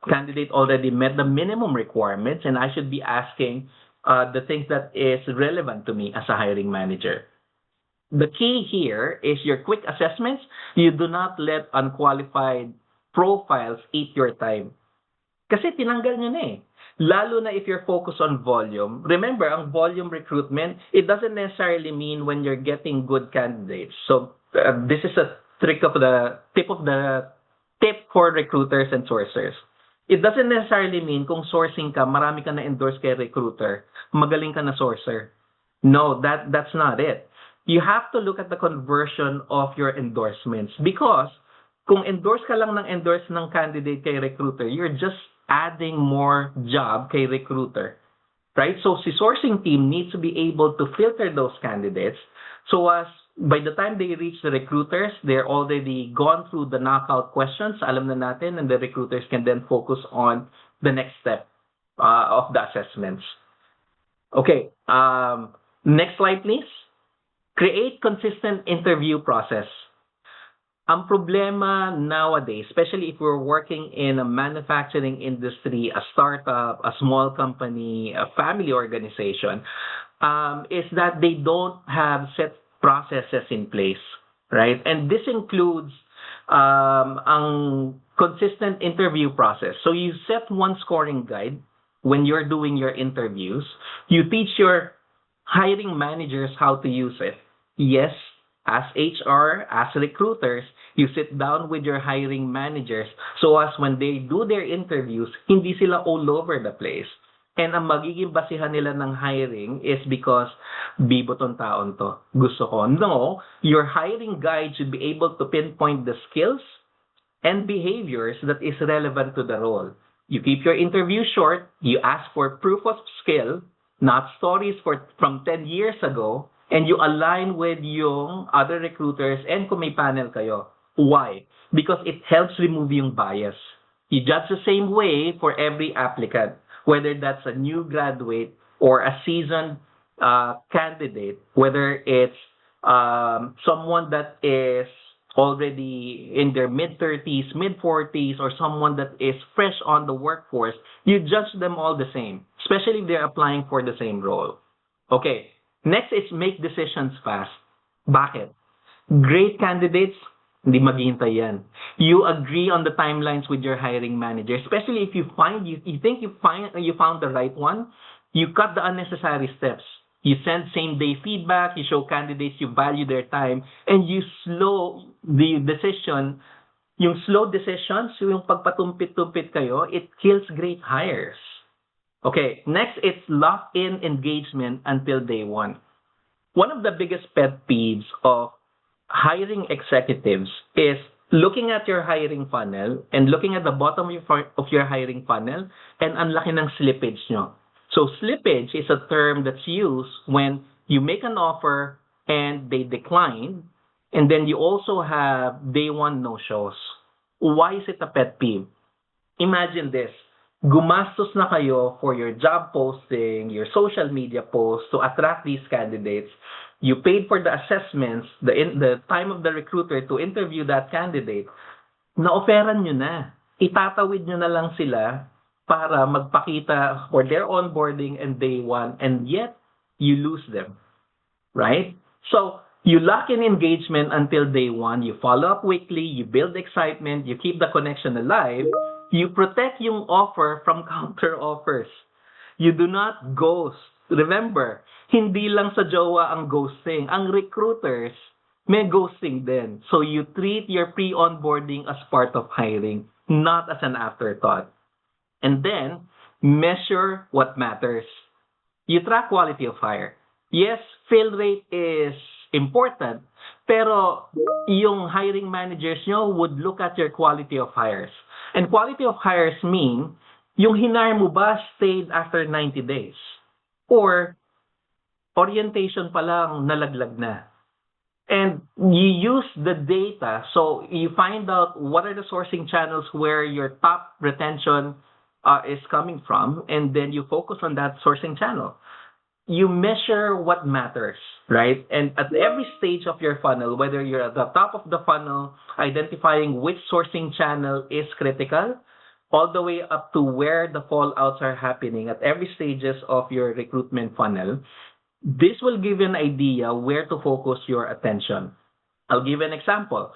candidate already met the minimum requirements and I should be asking the things that is relevant to me as a hiring manager. The key here is your quick assessments. You do not let unqualified profiles eat your time. Kasi tinanggal nyo na eh. Lalo na if you're focused on volume. Remember, ang volume recruitment, it doesn't necessarily mean when you're getting good candidates. So this is a tip of the tip for recruiters and sourcers. It doesn't necessarily mean kung sourcing ka, marami ka na-endorse kay recruiter, magaling ka na sourcer. No, that's not it. You have to look at the conversion of your endorsements because kung endorse ka lang ng candidate kay recruiter, you're just adding more job kay recruiter, right? So si sourcing team needs to be able to filter those candidates so as by the time they reach the recruiters, they're already gone through the knockout questions, alam na natin, and the recruiters can then focus on the next step of the assessments. Okay, next slide please. Create consistent interview process. Ang problema nowadays, especially if we're working in a manufacturing industry, a startup, a small company, a family organization, is that they don't have set processes in place, right? And this includes ang consistent interview process. So you set one scoring guide when you're doing your interviews. You teach your hiring managers how to use it. Yes, as HR, as recruiters, you sit down with your hiring managers so as when they do their interviews, hindi sila all over the place. And ang magiging basihan nila ng hiring is because bibo tong taon to. Gusto ko. No, your hiring guide should be able to pinpoint the skills and behaviors that is relevant to the role. You keep your interview short, you ask for proof of skill, not stories from 10 years ago, and you align with yung other recruiters and kung may panel kayo. Why? Because it helps remove yung bias. You judge the same way for every applicant, whether that's a new graduate or a seasoned candidate, whether it's someone that is already in their mid-30s, mid-40s, or someone that is fresh on the workforce, you judge them all the same, especially if they're applying for the same role. Okay, next is make decisions fast. Bakit? Great candidates, hindi maghihintay yan. You agree on the timelines with your hiring manager, especially if you think you found the right one, you cut the unnecessary steps. You send same-day feedback, you show candidates you value their time, and you slow the decision. Yung slow decisions, yung pagpatumpit-tumpit kayo, it kills great hires. Okay, next it's lock-in engagement until day one. One of the biggest pet peeves of hiring executives is looking at your hiring funnel and looking at the bottom of your hiring funnel and ang laki ng slippage nyo. So slippage is a term that's used when you make an offer and they decline, and then you also have day one no-shows. Why is it a pet peeve? Imagine this. Gumastos na kayo for your job posting, your social media posts to attract these candidates. You paid for the assessments, the time of the recruiter to interview that candidate. Na-offeran nyo na. Itatawid nyo na lang sila para magpakita for their onboarding and day one, and yet you lose them, right? So you lock in engagement until day one, you follow up weekly, you build excitement, you keep the connection alive, you protect yung offer from counter offers. You do not ghost. Remember, hindi lang sa jowa ang ghosting. Ang recruiters, may ghosting din. So you treat your pre-onboarding as part of hiring, not as an afterthought. And then, measure what matters. You track quality of hire. Yes, fill rate is important, pero yung hiring managers nyo would look at your quality of hires. And quality of hires mean, yung hinire mo ba stayed after 90 days? Or orientation pa lang nalaglag na? And you use the data, so you find out what are the sourcing channels where your top retention is coming from, and then you focus on that sourcing channel. You measure what matters, right? And at every stage of your funnel, whether you're at the top of the funnel, identifying which sourcing channel is critical, all the way up to where the fallouts are happening at every stages of your recruitment funnel, this will give you an idea where to focus your attention. I'll give an example.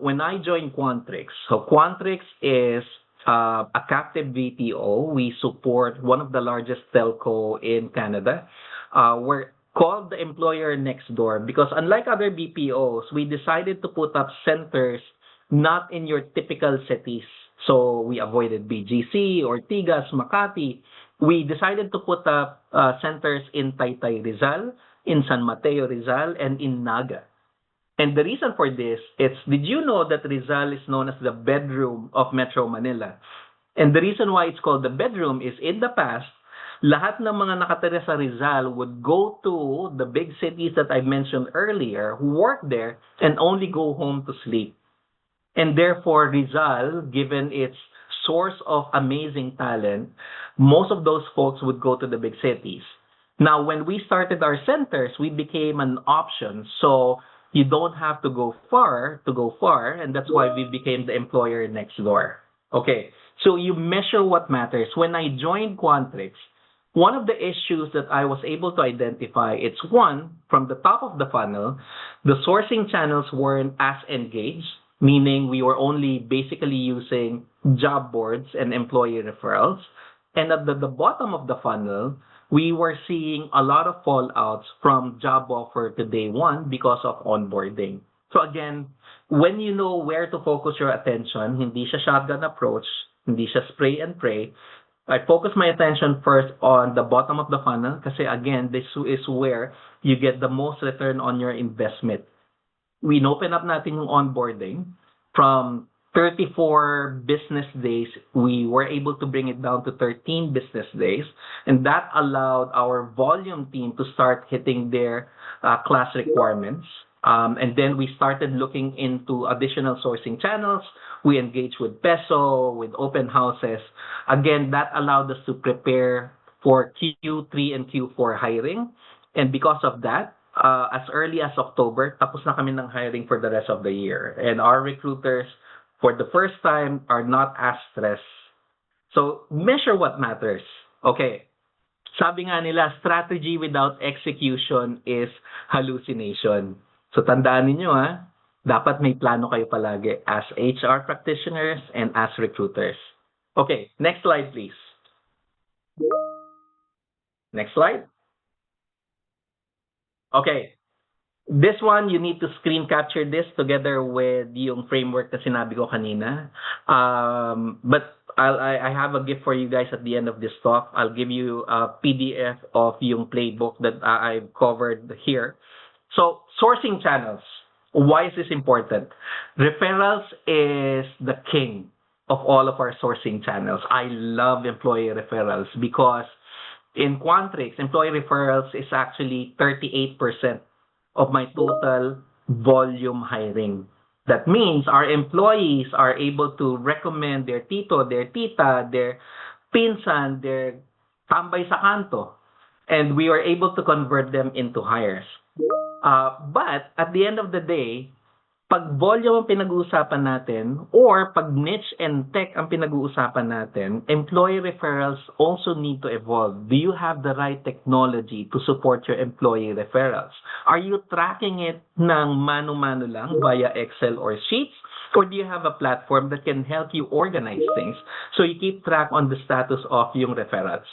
When I joined Quantrix, so Quantrix is a captive BPO. We support one of the largest telco in Canada. We're called the employer next door because unlike other BPOs, we decided to put up centers not in your typical cities. So we avoided BGC, Ortigas, Makati. We decided to put up centers in Taytay, Rizal, in San Mateo, Rizal, and in Naga. And the reason for this is, did you know that Rizal is known as the bedroom of Metro Manila? And the reason why it's called the bedroom is in the past, lahat ng mga nakatira sa Rizal would go to the big cities that I mentioned earlier, who work there, and only go home to sleep. And therefore, Rizal, given its source of amazing talent, most of those folks would go to the big cities. Now, when we started our centers, we became an option. So you don't have to go far, and that's why we became the employer next door. Okay, so you measure what matters. When I joined Quantrix, one of the issues that I was able to identify, it's one, from the top of the funnel, the sourcing channels weren't as engaged, meaning we were only basically using job boards and employee referrals. And at the bottom of the funnel, we were seeing a lot of fallouts from job offer to day one because of onboarding. So again, when you know where to focus your attention, hindi siya shotgun approach, hindi siya spray and pray. I focus my attention first on the bottom of the funnel kasi again, this is where you get the most return on your investment. We open up natin yung onboarding from 34 business days, we were able to bring it down to 13 business days, and that allowed our volume team to start hitting their class requirements. And then we started looking into additional sourcing channels. We engaged with Peso, with open houses. Again, that allowed us to prepare for Q3 and Q4 hiring. And because of that, as early as October, tapos na kami ng hiring for the rest of the year. And our recruiters, for the first time, are not as stressed. So, measure what matters. Okay. Sabi nga nila, strategy without execution is hallucination. So, tandaan ninyo dapat may plano kayo palagi as HR practitioners and as recruiters. Okay, next slide please. Next slide. Okay. This one, you need to screen capture this together with yung framework na sinabi ko kanina. But I have a gift for you guys at the end of this talk. I'll give you a PDF of yung playbook that I've covered here. So, sourcing channels. Why is this important? Referrals is the king of all of our sourcing channels. I love employee referrals because in Quantrix, employee referrals is actually 38% of my total volume hiring. That means our employees are able to recommend their tito, their tita, their pinsan, their tambay sa kanto, and we are able to convert them into hires. But at the end of the day, pag volume ang pinag-uusapan natin or pag niche and tech ang pinag-uusapan natin, employee referrals also need to evolve. Do you have the right technology to support your employee referrals? Are you tracking it ng mano-mano lang via Excel or Sheets? Or do you have a platform that can help you organize things so you keep track on the status of yung referrals?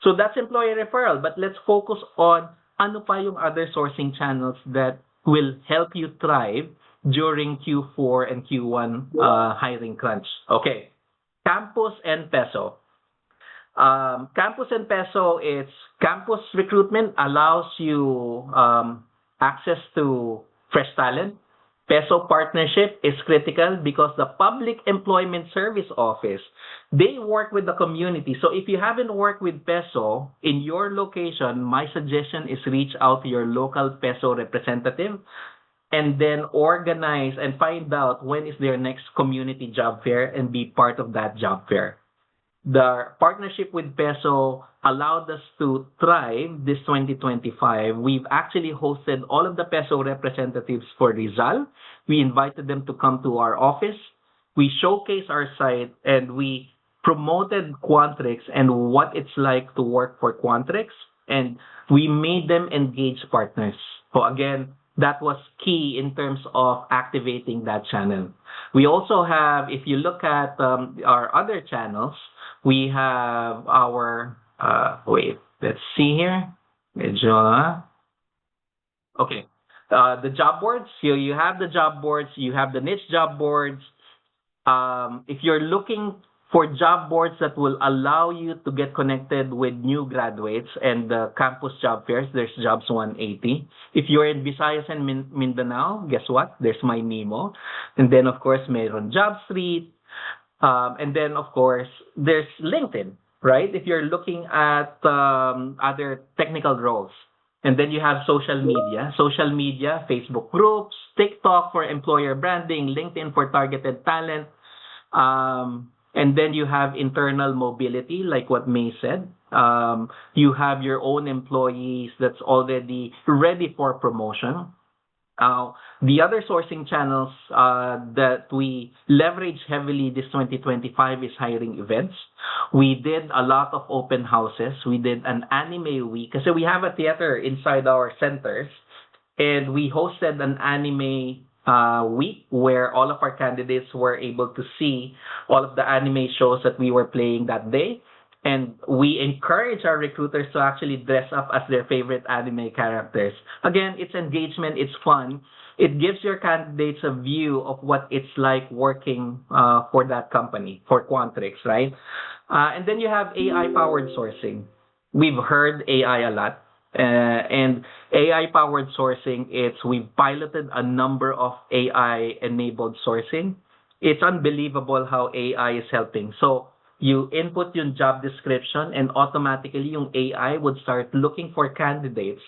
So that's employee referral, but let's focus on ano pa yung other sourcing channels that will help you thrive during Q4 and Q1 hiring crunch. Okay, Campus and Peso. Campus and Peso, it's campus recruitment allows you access to fresh talent. Peso partnership is critical because the Public Employment Service Office, they work with the community. So if you haven't worked with Peso in your location, my suggestion is reach out to your local Peso representative and then organize and find out when is their next community job fair and be part of that job fair. The partnership with Peso allowed us to thrive this 2025. We've actually hosted all of the Peso representatives for Rizal. We invited them to come to our office. We showcased our site and we promoted Quantrix and what it's like to work for Quantrix. And we made them engaged partners. So again, that was key in terms of activating that channel. We also have, if you look at our other channels, we have our, wait, let's see here. Okay. The job boards, you have the job boards, you have the niche job boards. If you're looking for job boards that will allow you to get connected with new graduates and the campus job fairs, there's Jobs 180. If you're in Visayas and Mindanao, guess what? There's My Nemo. And then, of course, mayroon Job Street. And then, of course, there's LinkedIn, right? If you're looking at other technical roles. And then you have social media, Facebook groups, TikTok for employer branding, LinkedIn for targeted talent. And then you have internal mobility, like what May said. You have your own employees that's already ready for promotion. The other sourcing channels that we leverage heavily this 2025 is hiring events. We did a lot of open houses. We did an anime week kasi we have a theater inside our centers, and we hosted an anime week where all of our candidates were able to see all of the anime shows that we were playing that day. And we encourage our recruiters to actually dress up as their favorite anime characters. Again, it's engagement, it's fun. It gives your candidates a view of what it's like working for that company, for Quantrix, right? And then you have AI-powered sourcing. We've heard AI a lot. And AI-powered sourcing, we've piloted a number of AI-enabled sourcing. It's unbelievable how AI is helping. So you input yung job description and automatically yung AI would start looking for candidates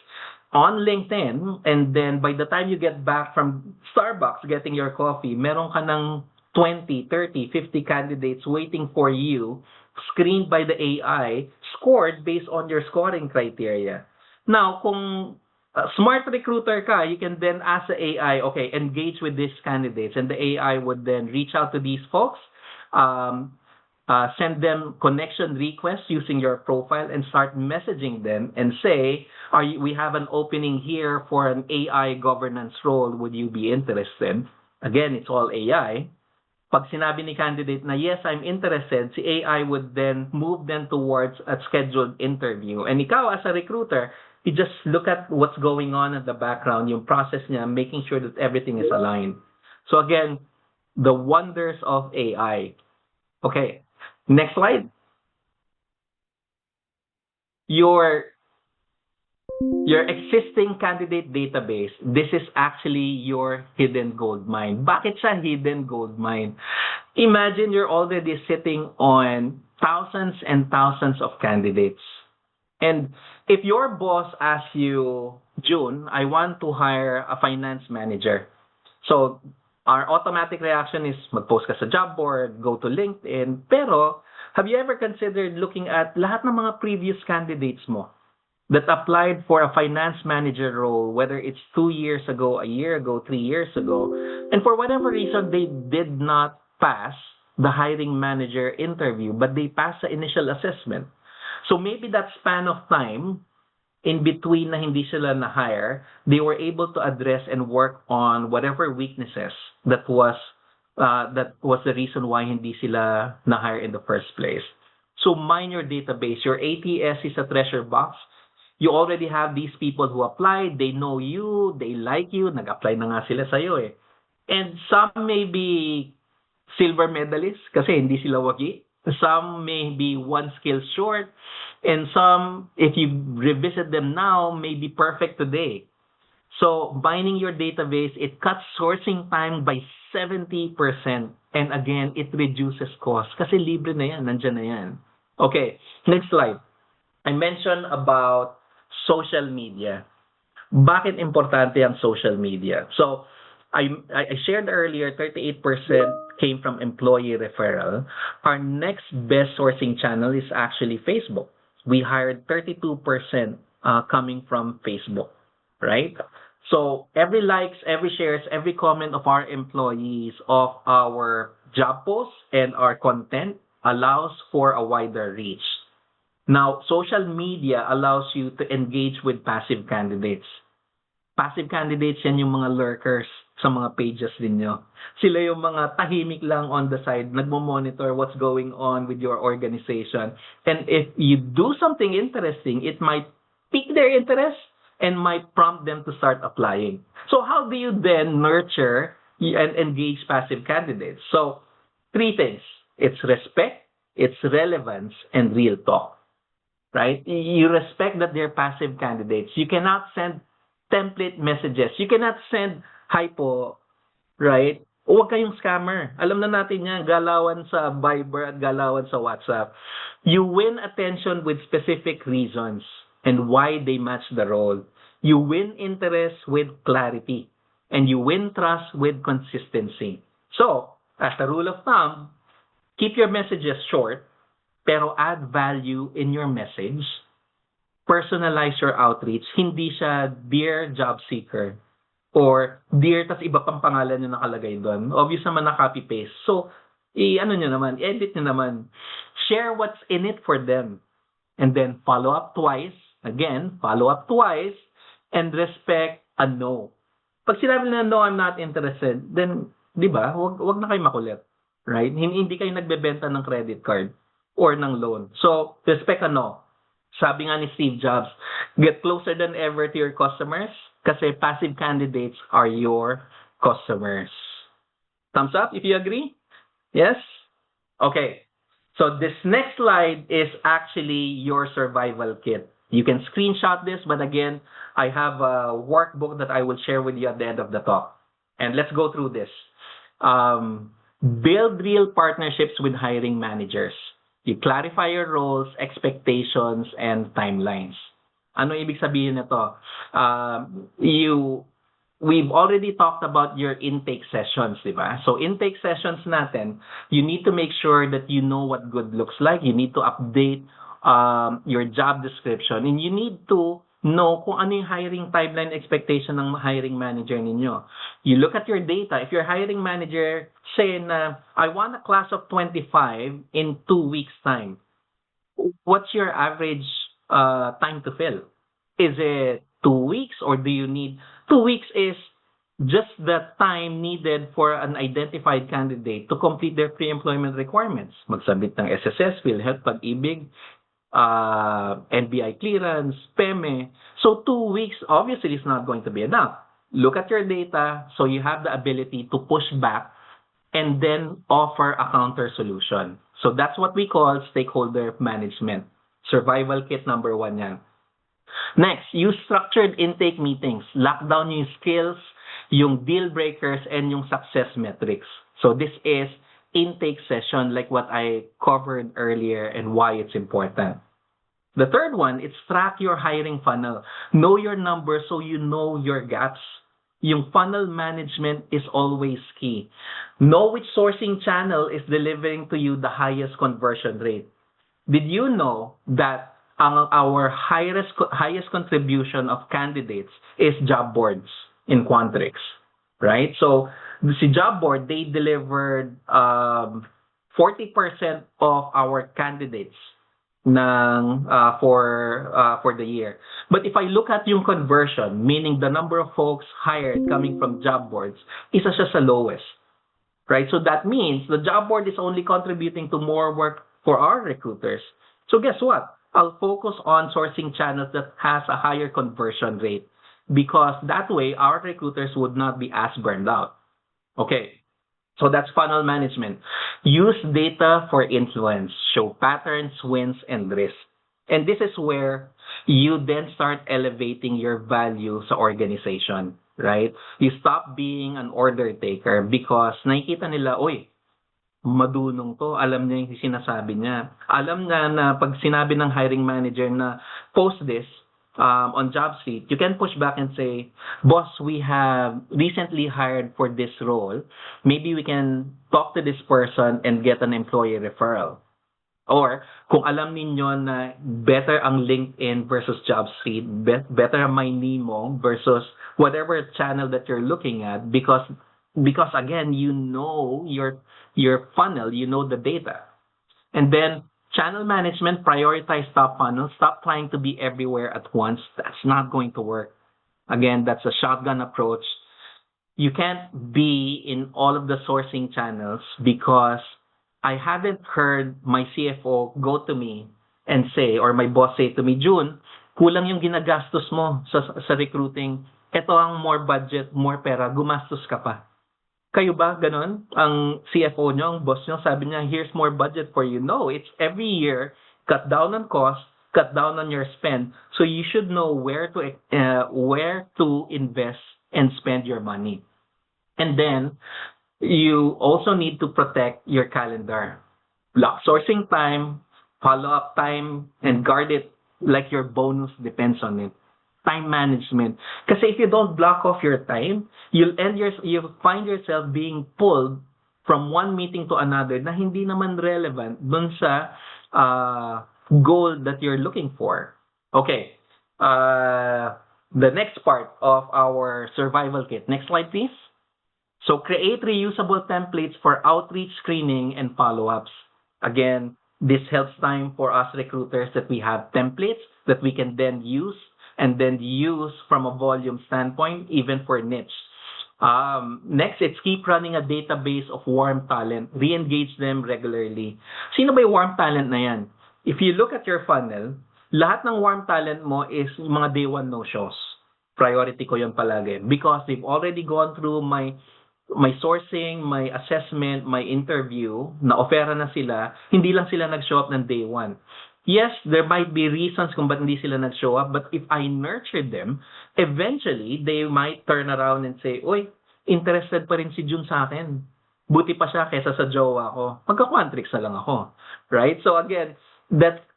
on LinkedIn, and then by the time you get back from Starbucks getting your coffee, meron ka ng 20, 30, 50 candidates waiting for you, screened by the AI, scored based on your scoring criteria. Now, kung smart recruiter ka, you can then ask the AI, okay, engage with these candidates, and the AI would then reach out to these folks, send them connection requests using your profile and start messaging them and say, we have an opening here for an AI governance role. Would you be interested? Again, it's all AI. Pag sinabi ni candidate na, yes, I'm interested, si AI would then move them towards a scheduled interview. And ikaw as a recruiter, you just look at what's going on in the background, yung process niya, making sure that everything is aligned. So again, the wonders of AI. Okay. Next slide. Your existing candidate database, this is actually your hidden gold mine. Bakit siya hidden gold mine? Imagine you're already sitting on thousands and thousands of candidates. And if your boss asks you, June, I want to hire a finance manager. So our automatic reaction is mag-post ka sa job board, go to LinkedIn. Pero have you ever considered looking at lahat ng mga previous candidates mo that applied for a finance manager role, whether it's 2 years ago, a year ago, 3 years ago, and for whatever reason they did not pass the hiring manager interview, but they passed the initial assessment. So maybe that span of time in between na hindi sila na-hire, they were able to address and work on whatever weaknesses that was the reason why hindi sila na-hire in the first place. So mine your database. Your ATS is a treasure box. You already have these people who applied. They know you. They like you. Nag-apply na nga sila sa'yo eh. And some may be silver medalists kasi hindi sila wagi. Some may be one skill short. And some, if you revisit them now, may be perfect today. So mining your database, it cuts sourcing time by 70%. And again, it reduces cost kasi libre na yan, nandyan na yan. Okay, next slide. I mentioned about social media. Bakit importante ang social media? So, I shared earlier, 38% came from employee referral. Our next best sourcing channel is actually Facebook. We hired 32% coming from Facebook, right? So, every likes, every shares, every comment of our employees of our job posts and our content allows for a wider reach. Now, social media allows you to engage with passive candidates. Passive candidates, yan yung mga lurkers sa mga pages ninyo. Sila yung mga tahimik lang on the side, nagmo-monitor what's going on with your organization. And if you do something interesting, it might pique their interest and might prompt them to start applying. So how do you then nurture and engage passive candidates? So, 3 things. It's respect, it's relevance, and real talk. Right? You respect that they're passive candidates. You cannot send template messages. You cannot send hi po, right? Huwag kayong scammer. Alam na natin yan, galawan sa Viber at galawan sa WhatsApp. You win attention with specific reasons and why they match the role. You win interest with clarity. And you win trust with consistency. So, as a rule of thumb, keep your messages short, pero add value in your message. Personalize your outreach. Hindi siya dear job seeker or dear tas iba pang pangalan yung nakalagay doon. Obvious naman na copy-paste. So, edit nyo naman. Share what's in it for them. And then follow up twice. Again, follow up twice. And respect a no. Pag sinabi na no, I'm not interested, then, di ba, wag na kayo makulit. Right? Hindi kayo nagbebenta ng credit card or ng loan. So, respect a no. Sabi nga ni Steve Jobs, get closer than ever to your customers kasi passive candidates are your customers. Thumbs up if you agree? Yes? Okay. So this next slide is actually your survival kit. You can screenshot this, but again, I have a workbook that I will share with you at the end of the talk. And let's go through this. Build real partnerships with hiring managers. You clarify your roles, expectations, and timelines. Ano ibig sabihin nito? We've already talked about your intake sessions, di ba? So intake sessions natin, you need to make sure that you know what good looks like. You need to update your job description, and you need to know kung ano yung hiring timeline expectation ng hiring manager ninyo. You look at your data. If your hiring manager say na, I want a class of 25 in 2 weeks' time, what's your average time to fill? Is it 2 weeks or do you need... 2 weeks is just the time needed for an identified candidate to complete their pre-employment requirements. Magsabit ng SSS, PhilHealth, Pag-ibig, NBI clearance, PEME. So 2 weeks obviously is not going to be enough. Look at your data so you have the ability to push back and then offer a counter solution. So that's what we call stakeholder management. Survival kit number 1 yan. Next, use structured intake meetings. Lock down yung skills, yung deal breakers, and yung success metrics. So this is intake session like what I covered earlier and why it's important. The third one, it's track your hiring funnel. Know your numbers so you know your gaps. Yung funnel management is always key. Know which sourcing channel is delivering to you the highest conversion rate. Did you know that our highest contribution of candidates is job boards in Quantrix, right? So, si job board, they delivered 40% of our candidates for the year. But if I look at yung conversion, meaning the number of folks hired coming from job boards, isa siya sa lowest, right? So that means the job board is only contributing to more work for our recruiters. So guess what? I'll focus on sourcing channels that has a higher conversion rate because that way our recruiters would not be as burned out. Okay. So that's funnel management. Use data for influence. Show patterns, wins, and risks. And this is where you then start elevating your value sa organization, right? You stop being an order taker because nakikita nila, oy, madunong to, alam niya yung sinasabi niya. Alam niya na pag sinabi ng hiring manager na post this on JobStreet, you can push back and say, boss, we have recently hired for this role. Maybe we can talk to this person and get an employee referral. Or kung alam ninyo na better ang LinkedIn versus JobStreet, better ang MyNemo versus whatever channel that you're looking at, because again, you know your funnel, you know the data. And then channel management, prioritize top funnel. Stop trying to be everywhere at once. That's not going to work. Again, that's a shotgun approach. You can't be in all of the sourcing channels because I haven't heard my CFO go to me and say, or my boss say to me, June, kulang yung ginagastos mo sa recruiting. Ito ang more budget, more pera, gumastos ka pa. Kayo ba ganon? Ang CFO nyo, ang boss nyo, sabi niya, here's more budget for you. No, it's every year, cut down on cost, cut down on your spend. So you should know where to invest and spend your money. And then, you also need to protect your calendar. Block sourcing time, follow-up time, and guard it like your bonus depends on it. Time management. Kasi if you don't block off your time, you'll find yourself being pulled from one meeting to another na hindi naman relevant dun sa goal that you're looking for. Okay. The next part of our survival kit. Next slide, please. So create reusable templates for outreach, screening, and follow-ups. Again, this helps time for us recruiters that we have templates that we can then use and then use from a volume standpoint, even for niche. Next, it's keep running a database of warm talent. Re-engage them regularly. Sino ba yung warm talent na yan? If you look at your funnel, lahat ng warm talent mo is mga day one no-shows. Priority ko yun palagi. Because they've already gone through my sourcing, my assessment, my interview, na-ofera na sila, hindi lang sila nag-show up ng day one. Yes, there might be reasons kung ba't hindi sila nag-show up, but if I nurture them, eventually, they might turn around and say, uy, interested pa rin si June sa akin. Buti pa siya kesa sa jowa ko. Magka-Quantrix na lang ako. Right? So again,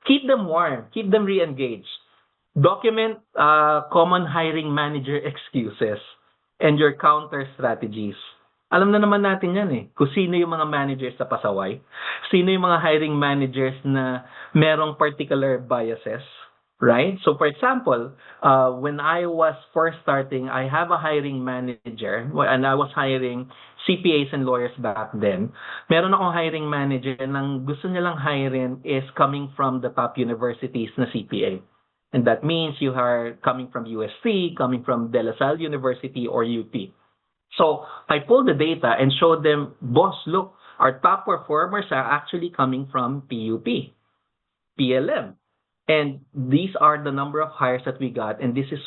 keep them warm, keep them re-engaged. Document common hiring manager excuses and your counter strategies. Alam na naman natin yan eh. Kung sino yung mga managers sa pasaway, sino yung mga hiring managers na merong particular biases, right? So for example, when I was first starting, I have a hiring manager and I was hiring CPAs and lawyers back then. Meron akong hiring manager nang gusto nilang hiring is coming from the top universities na CPA. And that means you are coming from USC, coming from De La Salle University or UP. So I pulled the data and showed them, boss, look, our top performers are actually coming from PUP, PLM. And these are the number of hires that we got, and this is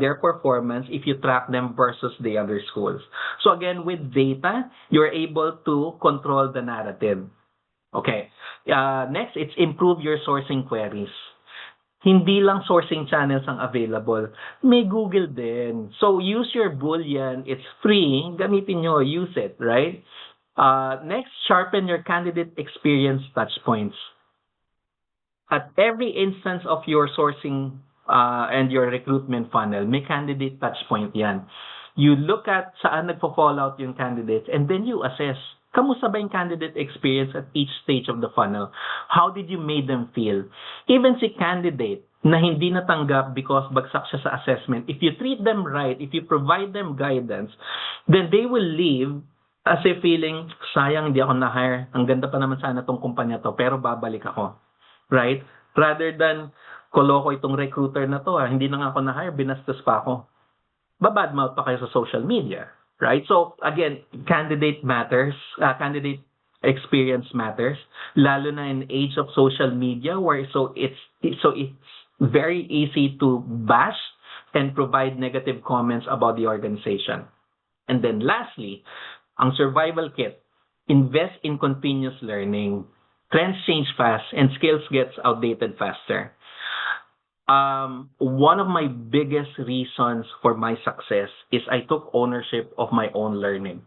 their performance if you track them versus the other schools. So again, with data, you're able to control the narrative. Okay. Next, it's improve your sourcing queries. Hindi lang sourcing channels ang available. May Google din. So use your Boolean. It's free. Gamitin nyo. Use it, right? Next, sharpen your candidate experience touchpoints. At every instance of your sourcing and your recruitment funnel, may candidate touchpoint yan. You look at saan nagpo-fall out yung candidates and then you assess. Kamusta ba yung candidate experience at each stage of the funnel? How did you make them feel? Even si candidate na hindi natanggap because bagsak siya sa assessment, if you treat them right, if you provide them guidance, then they will leave as a feeling, sayang hindi ako na-hire. Ang ganda pa naman sana tong kumpanya to, pero babalik ako. Right? Rather than, koloko itong recruiter na to, hindi na nga ako na-hire, binastos pa ako. Babadmouth pa kayo sa social media. Right? So, again, candidate matters. Candidate experience matters. Lalo na in age of social media where it's very easy to bash and provide negative comments about the organization. And then lastly, ang survival kit, invest in continuous learning. Trends change fast and skills gets outdated faster. One of my biggest reasons for my success is I took ownership of my own learning.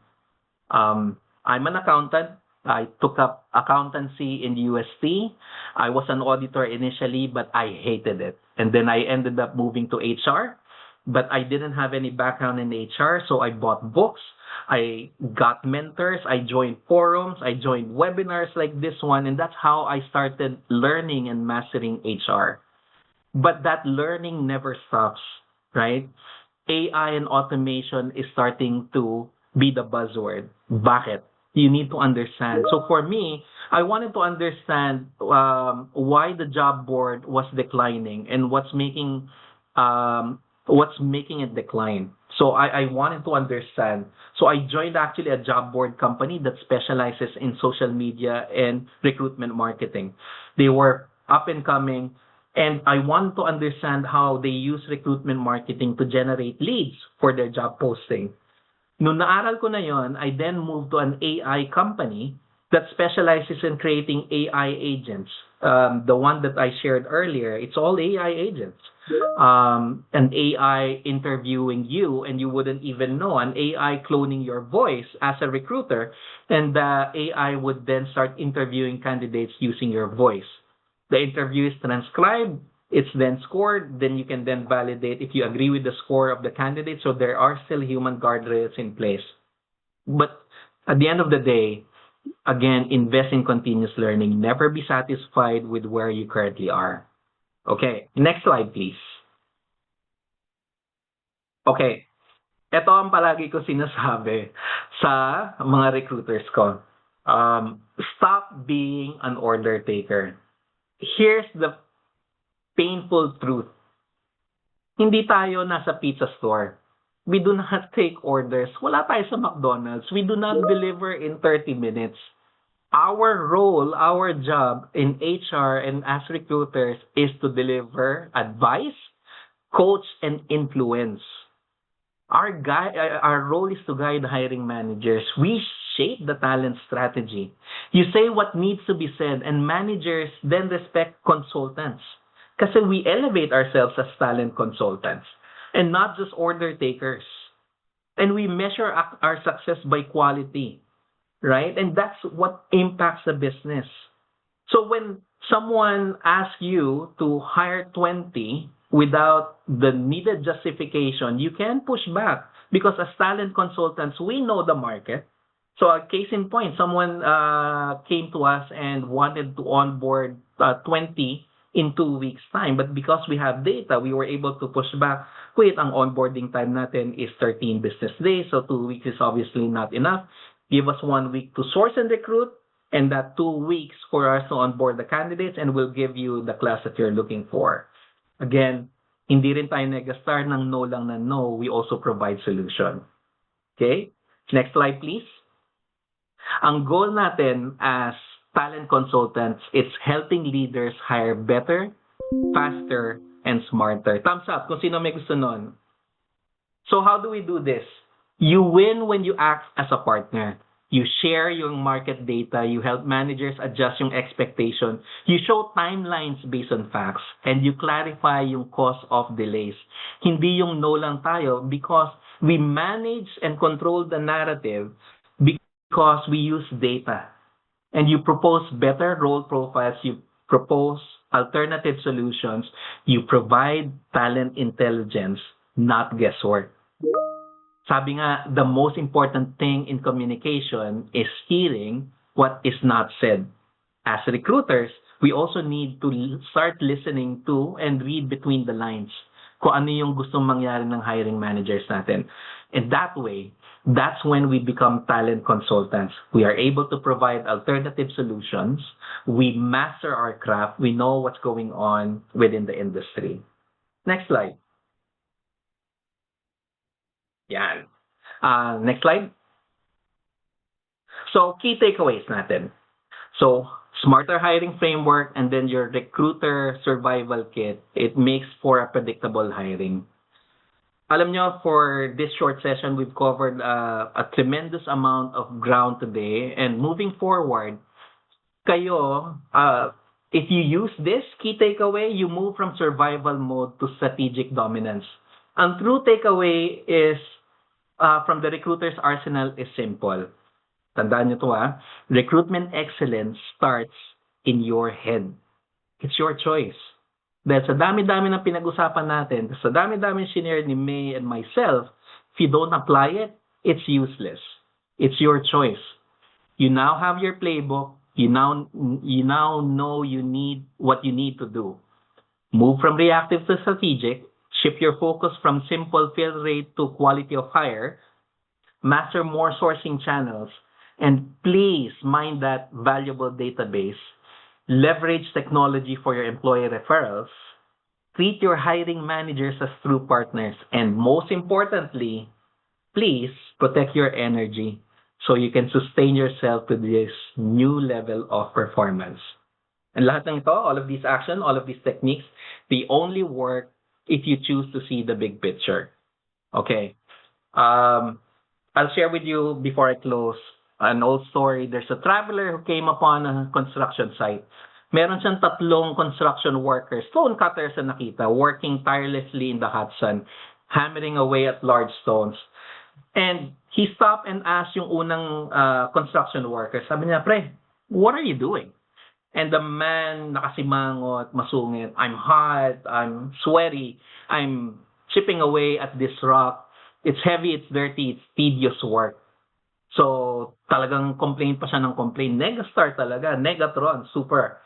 I'm an accountant. I took up accountancy in UST. I was an auditor initially, but I hated it. And then I ended up moving to HR, but I didn't have any background in HR, so I bought books. I got mentors. I joined forums. I joined webinars like this one, and that's how I started learning and mastering HR. But that learning never stops, right? AI and automation is starting to be the buzzword. Bakit? You need to understand. So for me, I wanted to understand why the job board was declining and what's making it decline. So I wanted to understand. So I joined actually a job board company that specializes in social media and recruitment marketing. They were up and coming, and I wanted to understand how they use recruitment marketing to generate leads for their job posting. Nung naaral ko na yon, I then moved to an AI company that specializes in creating AI agents. The one that I shared earlier, it's all AI agents. An AI interviewing you, and you wouldn't even know, an AI cloning your voice as a recruiter, and the AI would then start interviewing candidates using your voice. The interview is transcribed, it's then scored, then you can then validate if you agree with the score of the candidate. So there are still human guardrails in place. But at the end of the day, again, invest in continuous learning. Never be satisfied with where you currently are. Okay, next slide, please. Okay, ito ang palagi ko sinasabi sa mga recruiters ko. Stop being an order taker. Here's the painful truth. Hindi tayo nasa pizza store. We do not take orders. Wala tayo sa McDonald's. We do not deliver in 30 minutes. Our role, our job in HR and as recruiters is to deliver advice, coach, and influence. Our role is to guide hiring managers. We shape the talent strategy. You say what needs to be said, and managers then respect consultants. Kasi we elevate ourselves as talent consultants and not just order takers. And we measure our success by quality, right? And that's what impacts the business. So when someone asks you to hire 20 without the needed justification, you can push back because as talent consultants, we know the market. So a case in point, someone came to us and wanted to onboard 20 in 2 weeks' time. But because we have data, we were able to push back. Wait, ang onboarding time natin is 13 business days, so 2 weeks is obviously not enough. Give us 1 week to source and recruit, and that 2 weeks for us to onboard the candidates, and we'll give you the class that you're looking for. Again, hindi rin tayo nag-star ng no lang na no. We also provide solution. Okay? Next slide, please. Ang goal natin as talent consultants, it's helping leaders hire better, faster, and smarter. Thumbs up kung sino may gusto nun. So how do we do this? You win when you act as a partner. You share yung market data. You help managers adjust yung expectation. You show timelines based on facts. And you clarify yung cause of delays. Hindi yung no lang tayo because we manage and control the narrative because we use data. And you propose better role profiles. You propose alternative solutions. You provide talent intelligence, not guesswork. Sabi nga, the most important thing in communication is hearing what is not said. As recruiters, we also need to start listening to and read between the lines kung ano yung gustong mangyari ng hiring managers natin. And that way, that's when we become talent consultants. We are able to provide alternative solutions. We master our craft. We know what's going on within the industry. Next slide. Yan. Next slide. So, key takeaways natin. So, smarter hiring framework and then your recruiter survival kit, it makes for a predictable hiring. Alam nyo, for this short session, we've covered a tremendous amount of ground today. And moving forward, kayo, If you use this key takeaway, you move from survival mode to strategic dominance. Ang true takeaway is from the recruiter's arsenal is simple. Tandaan nyo to Recruitment excellence starts in your head. It's your choice. Dahil sa dami-dami ng pinag-usapan natin, sa dami-dami shinare ni May and myself, if you don't apply it, it's useless. It's your choice. You now have your playbook. You now know what you need to do. Move from reactive to strategic. Shift your focus from simple fill rate to quality of hire. Master more sourcing channels. And please mind that valuable database. Leverage technology for your employee referrals. Treat your hiring managers as true partners. And most importantly, please protect your energy so you can sustain yourself to this new level of performance. And lahat ng ito, all of these actions, all of these techniques, they only work if you choose to see the big picture. Okay. I'll share with you before I close an old story. There's a traveler who came upon a construction site. Meron siyang 3 construction workers, stone cutters na nakita, working tirelessly in the hot sun, hammering away at large stones. And he stopped and asked yung unang construction worker. Sabi niya, "Pre, what are you doing?" And the man, nakasimangot, masungit, "I'm hot, I'm sweaty, I'm chipping away at this rock. It's heavy, it's dirty, it's tedious work." So, talagang complain pa siya ng complain. Negastar talaga, Negatron, super.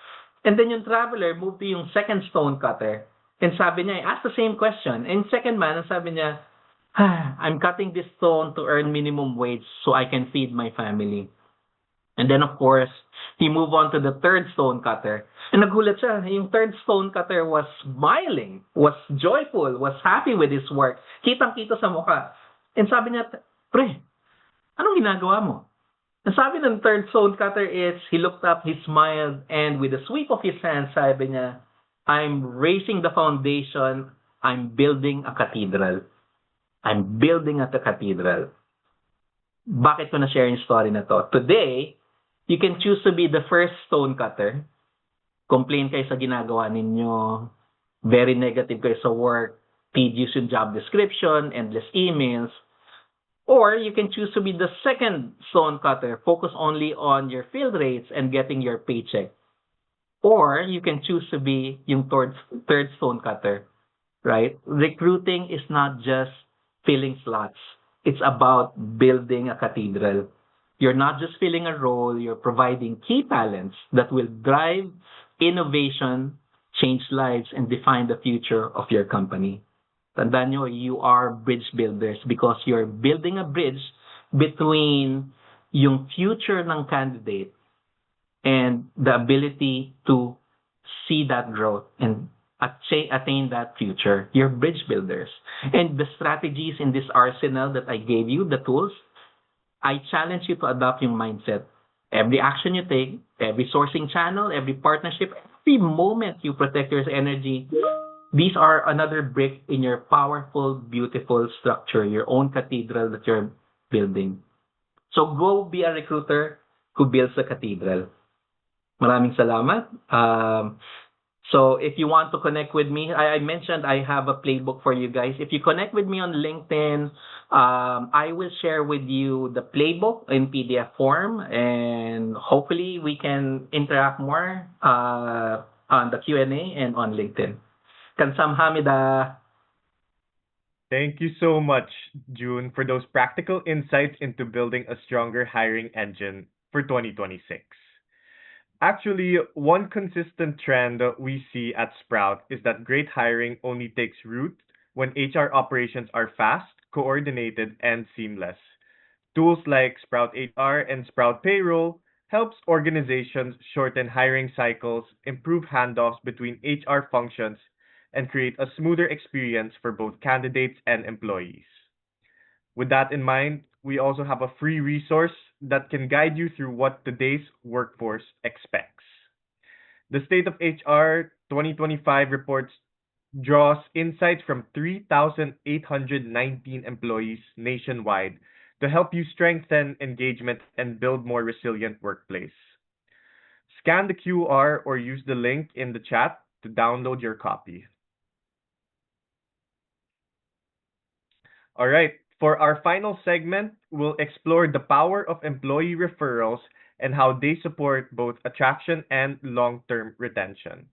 And then yung traveler moved to yung second stone cutter. And sabi niya, asked the same question. And second man, sabi niya, "I'm cutting this stone to earn minimum wage so I can feed my family." And then of course, he moved on to the third stone cutter. And nagulat siya, yung third stone cutter was smiling, was joyful, was happy with his work. Kitang-kita sa mukha. And sabi niya, "Pre, anong ginagawa mo?" Ang sabi ng third stone cutter is, he looked up, he smiled, and with a sweep of his hand, sabi niya, "I'm raising the foundation, I'm building a cathedral. I'm building a cathedral." Bakit ko na-share yung story na to? Today, you can choose to be the first stone cutter. Complain kayo sa ginagawa ninyo. Very negative kayo sa work. Tedious yung job description, endless emails. Or you can choose to be the second stone cutter. Focus only on your fill rates and getting your paycheck. Or you can choose to be yung third stone cutter. Right? Recruiting is not just filling slots. It's about building a cathedral. You're not just filling a role, you're providing key talents that will drive innovation, change lives, and define the future of your company. Tandaan nyo, you are bridge builders because you're building a bridge between yung future ng candidate and the ability to see that growth and attain that future. You're bridge builders. And the strategies in this arsenal that I gave you, the tools, I challenge you to adopt yung mindset. Every action you take, every sourcing channel, every partnership, every moment you protect your energy, these are another brick in your powerful, beautiful structure, your own cathedral that you're building. So go be a recruiter who builds a cathedral. Maraming salamat. So if you want to connect with me, I mentioned I have a playbook for you guys. If you connect with me on LinkedIn, I will share with you the playbook in PDF form, and hopefully we can interact more on the Q&A and on LinkedIn. Kamsahamnida. Thank you so much, June, for those practical insights into building a stronger hiring engine for 2026. Actually, one consistent trend we see at Sprout is that great hiring only takes root when HR operations are fast, coordinated, and seamless. Tools like Sprout HR and Sprout Payroll helps organizations shorten hiring cycles, improve handoffs between HR functions, and create a smoother experience for both candidates and employees. With that in mind, we also have a free resource that can guide you through what today's workforce expects. The State of HR 2025 reports draws insights from 3,819 employees nationwide to help you strengthen engagement and build more resilient workplace. Scan the QR or use the link in the chat to download your copy. All right, for our final segment, we'll explore the power of employee referrals and how they support both attraction and long term retention.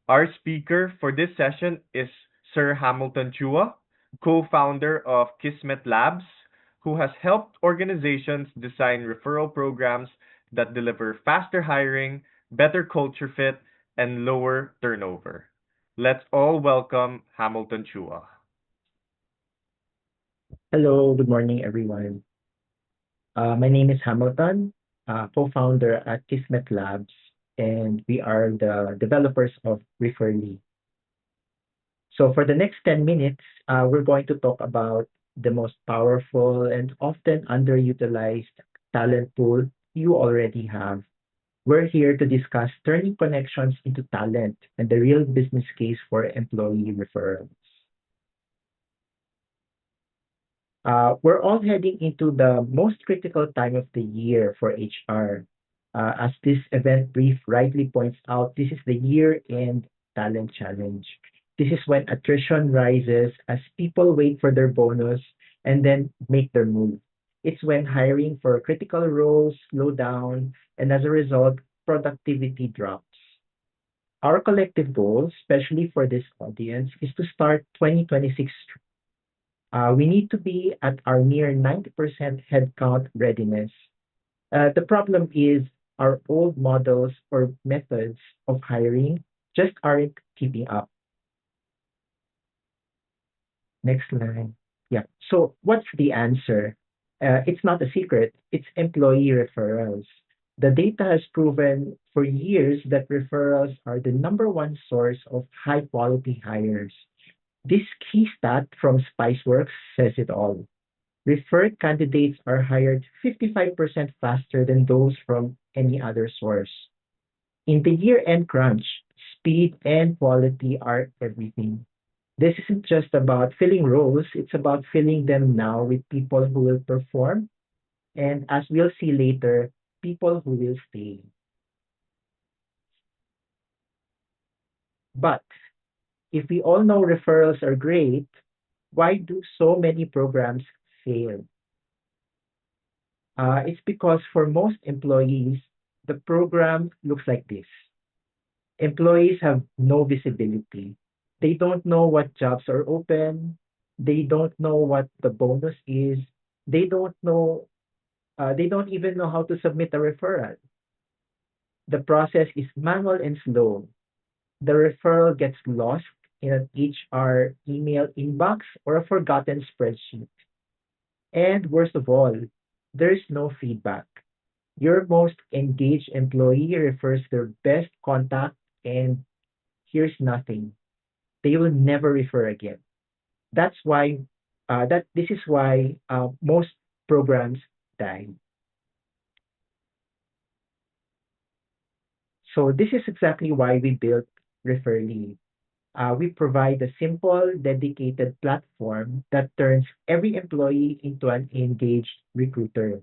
Our speaker for this session is Sir Hamilton Chua, co founder of Kismet Labs, who has helped organizations design referral programs that deliver faster hiring, better culture fit, and lower turnover. Let's all welcome Hamilton Chua. Hello, good morning, everyone. My name is Hamilton, co-founder at Kismet Labs, and we are the developers of Referly. So for the next 10 minutes, we're going to talk about the most powerful and often underutilized talent pool you already have. We're here to discuss turning connections into talent and the real business case for employee referrals. We're all heading into the most critical time of the year for HR. As this event brief rightly points out, this is the year-end talent challenge. This is when attrition rises as people wait for their bonus and then make their move. It's when hiring for critical roles slow down, and as a result, productivity drops. Our collective goal, especially for this audience, is to start 2026. We need to be at our near 90% headcount readiness. The problem is our old models or methods of hiring just aren't keeping up. Next line. Yeah. So what's the answer? It's not a secret. It's employee referrals. The data has proven for years that referrals are the number one source of high quality hires. This key stat from Spiceworks says it all. Referred candidates are hired 55% faster than those from any other source. In the year-end crunch, speed and quality are everything. This isn't just about filling roles, it's about filling them now with people who will perform, and as we'll see later, people who will stay. But if we all know referrals are great, why do so many programs fail? It's because for most employees, the program looks like this. Employees have no visibility. They don't know what jobs are open. They don't know what the bonus is. They don't know. They don't even know how to submit a referral. The process is manual and slow. The referral gets lost in an HR email inbox or a forgotten spreadsheet. And worst of all, there's no feedback. Your most engaged employee refers their best contact and here's nothing. They will never refer again. That's why that this is why most programs die. So this is exactly why we built Referly. We provide a simple, dedicated platform that turns every employee into an engaged recruiter.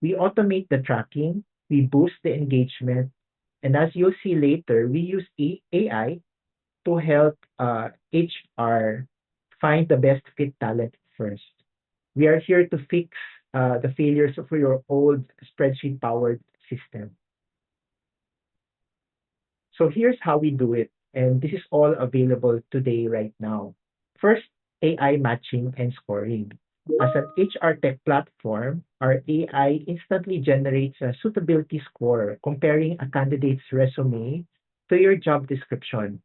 We automate the tracking, we boost the engagement, and as you'll see later, we use AI to help HR find the best fit talent first. We are here to fix the failures of your old spreadsheet powered system. So here's how we do it. And this is all available today, right now. First, AI matching and scoring. As an HR tech platform, our AI instantly generates a suitability score comparing a candidate's resume to your job description.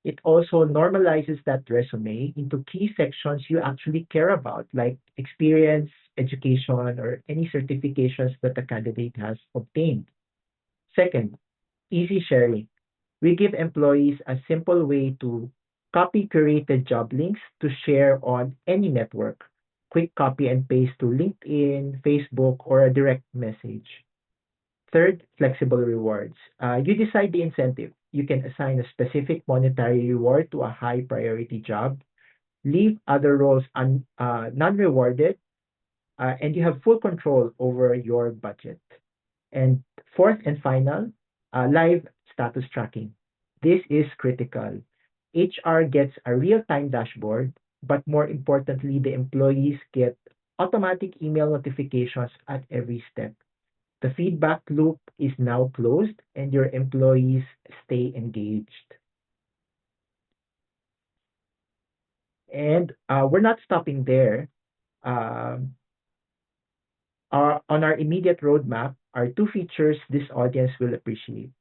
It also normalizes that resume into key sections you actually care about, like experience, education, or any certifications that the candidate has obtained. Second, easy sharing. We give employees a simple way to copy curated job links to share on any network. Quick copy and paste to LinkedIn, Facebook, or a direct message. Third, flexible rewards. You decide the incentive. You can assign a specific monetary reward to a high priority job, leave other roles non rewarded, and you have full control over your budget. And fourth and final, live status tracking. This is critical. HR gets a real-time dashboard, but more importantly, the employees get automatic email notifications at every step. The feedback loop is now closed and your employees stay engaged. And we're not stopping there. Um, on our immediate roadmap are two features this audience will appreciate.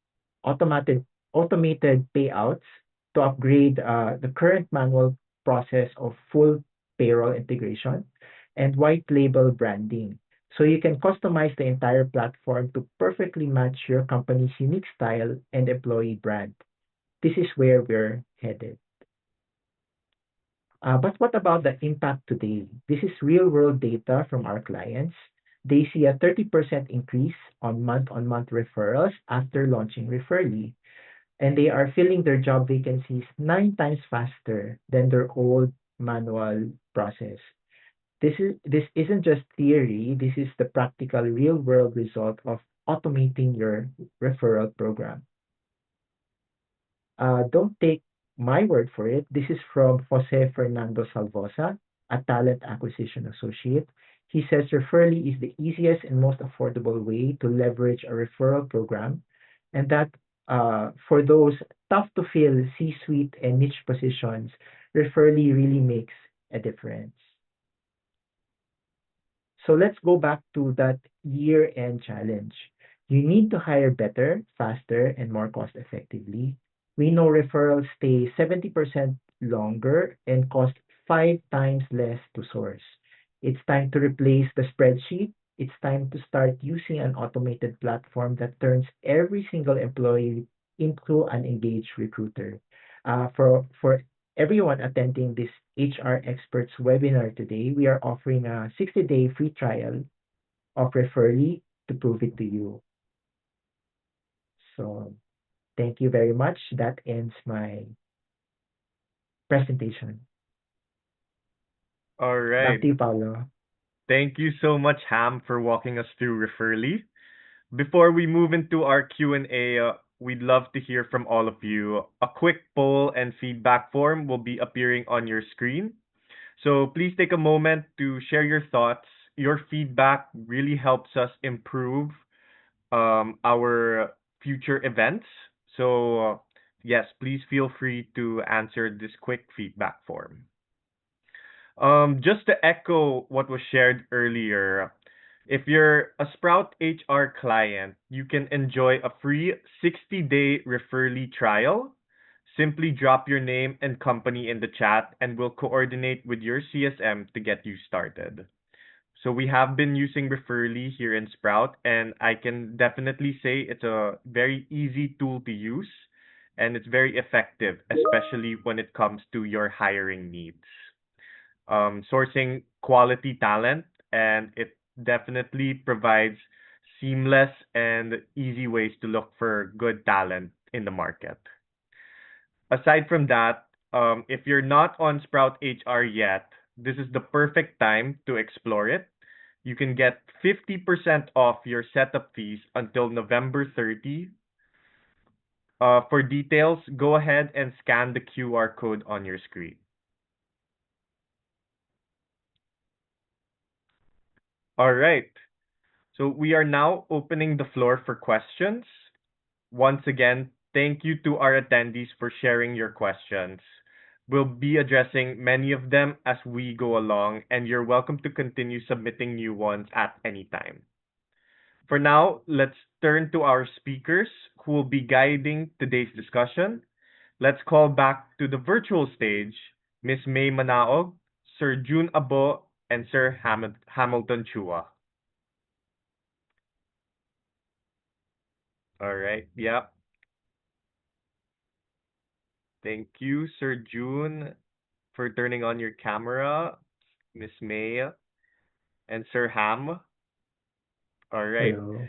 Automated automated payouts to upgrade the current manual process of full payroll integration and white label branding. So you can customize the entire platform to perfectly match your company's unique style and employee brand. This is where we're headed. But what about the impact today? This is real-world data from our clients. They see a 30% increase on month-on-month referrals after launching Referly, and they are filling their job vacancies 9 times faster than their old manual process. This isn't just theory. This is the practical, real-world result of automating your referral program. Don't take my word for it. This is from Jose Fernando Salvosa, a talent acquisition associate. He says Referly is the easiest and most affordable way to leverage a referral program, and that for those tough to fill C-suite and niche positions, Referly really makes a difference. So let's go back to that year-end challenge. You need to hire better, faster, and more cost effectively. We know referrals stay 70% longer and cost 5 times less to source. It's time to replace the spreadsheet. It's time to start using an automated platform that turns every single employee into an engaged recruiter. For everyone attending this HR Experts webinar today, we are offering a 60-day free trial of Referly to prove it to you. So thank you very much. That ends my presentation. All Back right. to you, Paolo. Thank you so much, Ham, for walking us through Referly. Before we move into our Q&A, we'd love to hear from all of you. A quick poll and feedback form will be appearing on your screen. So please take a moment to share your thoughts. Your feedback really helps us improve our future events. So, yes, please feel free to answer this quick feedback form. Just to echo what was shared earlier, if you're a Sprout HR client, you can enjoy a free 60-day Referly trial. Simply drop your name and company in the chat, and we'll coordinate with your CSM to get you started. So we have been using Referly here in Sprout, and I can definitely say it's a very easy tool to use, and it's very effective, especially when it comes to your hiring needs. Sourcing quality talent, and it definitely provides seamless and easy ways to look for good talent in the market. Aside from that, if you're not on Sprout HR yet, this is the perfect time to explore it. You can get 50% off your setup fees until November 30. For details, go ahead and scan the QR code on your screen. All right. So we are now opening the floor for questions. Once again, thank you to our attendees for sharing your questions. We'll be addressing many of them as we go along, and you're welcome to continue submitting new ones at any time. For now, let's turn to our speakers who will be guiding today's discussion. Let's call back to the virtual stage Ms. May Manaog, Sir June Abo, and Sir Hamilton Chua. All right. Yeah. Thank you, Sir June, for turning on your camera, Miss May, and Sir Ham. All right. Hello.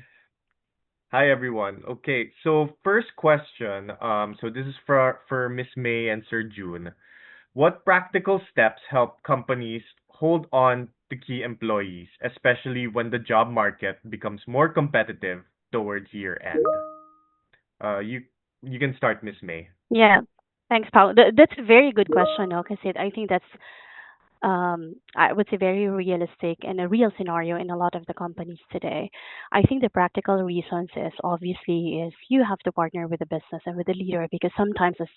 Hi, everyone. Okay, so first question. So this is for Miss May and Sir June. What practical steps help companies hold on to key employees, especially when the job market becomes more competitive towards year end? You can start, Miss May. Yeah. Thanks, Paul. That's a very good question, no? Because I think that's I would say very realistic and a real scenario in a lot of the companies today. I think the practical reasons is obviously is you have to partner with the business and with the leader because sometimes as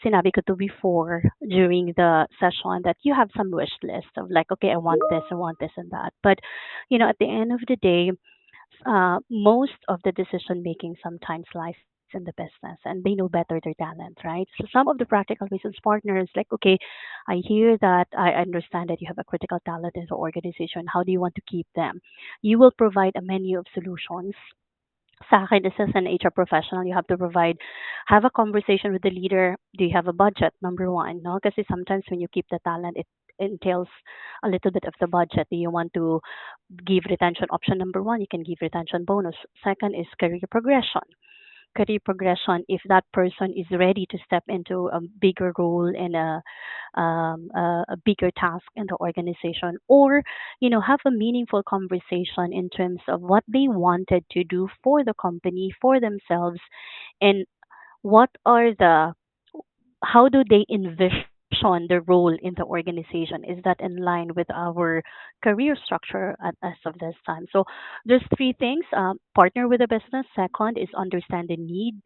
sinabi ko to before during the session that you have some wish list of like, okay, I want this and that. But at the end of the day, most of the decision making sometimes lies in the business and they know better their talent, right? So some of the practical reasons partners like, okay, I hear that I understand that you have a critical talent in the organization. How do you want to keep them? You will provide a menu of solutions. Sa akin, as an HR professional, you have to have a conversation with the leader. Do you have a budget? Number one, no? Because sometimes when you keep the talent, it entails a little bit of the budget. Do you want to give retention option number one? You can give retention bonus. Second is career progression. Career progression, if that person is ready to step into a bigger role and a bigger task in the organization, or have a meaningful conversation in terms of what they wanted to do for the company, for themselves, and what are the how do they envision the role in the organization? Is that in line with our career structure as of this time? So there's three things. Partner with the business. Second is understand the need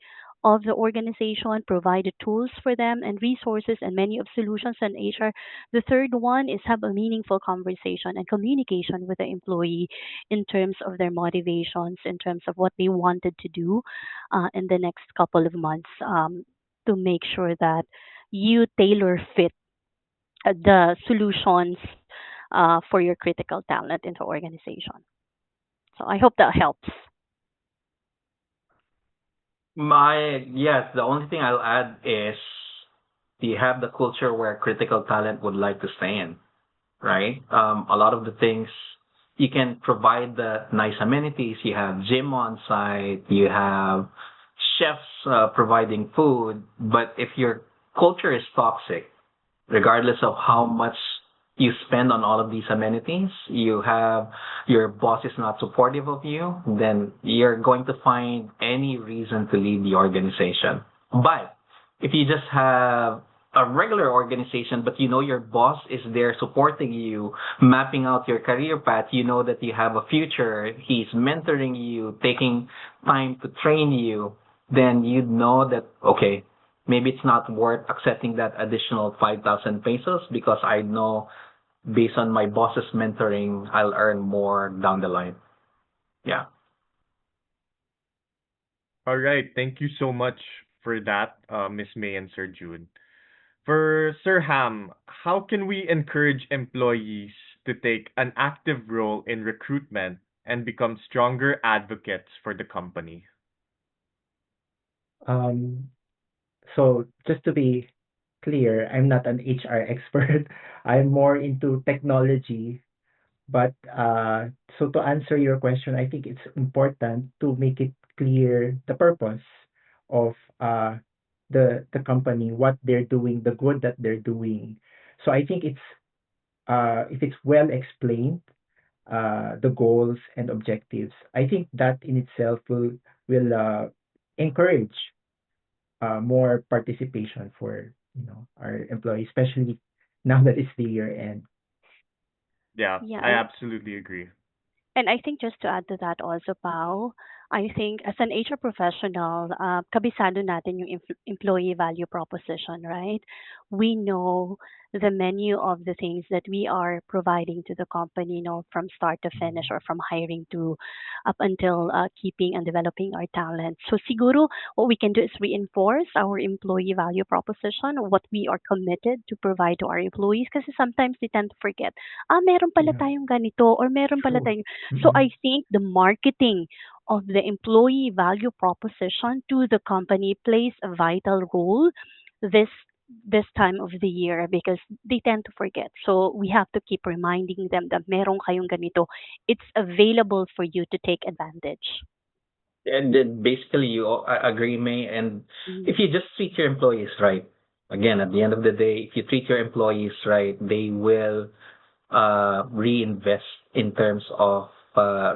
of the organization, provide the tools for them and resources and many of solutions and HR. The third one is have a meaningful conversation and communication with the employee in terms of their motivations, in terms of what they wanted to do in the next couple of months, to make sure that you tailor fit the solutions for your critical talent in the organization. So I hope that helps. Yes, the only thing I'll add is you have the culture where critical talent would like to stay in, right? A lot of the things you can provide the nice amenities. You have gym on site, you have chefs providing food, but if your culture is toxic, regardless of how much you spend on all of these amenities, you have your boss is not supportive of you, then you're going to find any reason to leave the organization. But if you just have a regular organization, but you know your boss is there supporting you, mapping out your career path, you know that you have a future, he's mentoring you, taking time to train you, then you know that, okay, maybe it's not worth accepting that additional 5,000 pesos because I know based on my boss's mentoring, I'll earn more down the line. Yeah. All right. Thank you so much for that, Miss May and Sir Jude. For Sir Ham, how can we encourage employees to take an active role in recruitment and become stronger advocates for the company? Um, so just to be clear, I'm not an HR expert. I'm more into technology. But so to answer your question, I think it's important to make it clear the purpose of the company, what they're doing, the good that they're doing. So I think it's if it's well explained, the goals and objectives, I think that in itself will encourage more participation for our employees, especially now that it's the year end. Yeah, Yeah, I absolutely agree. and I think just to add to that also, Pao, I think as an HR professional, kabisado natin yung employee value proposition, right? We know the menu of the things that we are providing to the company, from start to finish or from hiring to up until keeping and developing our talent. So siguro what we can do is reinforce our employee value proposition, what we are committed to provide to our employees kasi sometimes they tend to forget, meron pala Yeah, tayong ganito or meron pala true. tayong so Mm-mm. I think the marketing of the employee value proposition to the company plays a vital role this this time of the year because they tend to forget. So we have to keep reminding them that meron kayong ganito. It's available for you to take advantage. And then basically, agree, May. And Mhm. if you just treat your employees right, again, at the end of the day, if you treat your employees right, they will reinvest in terms of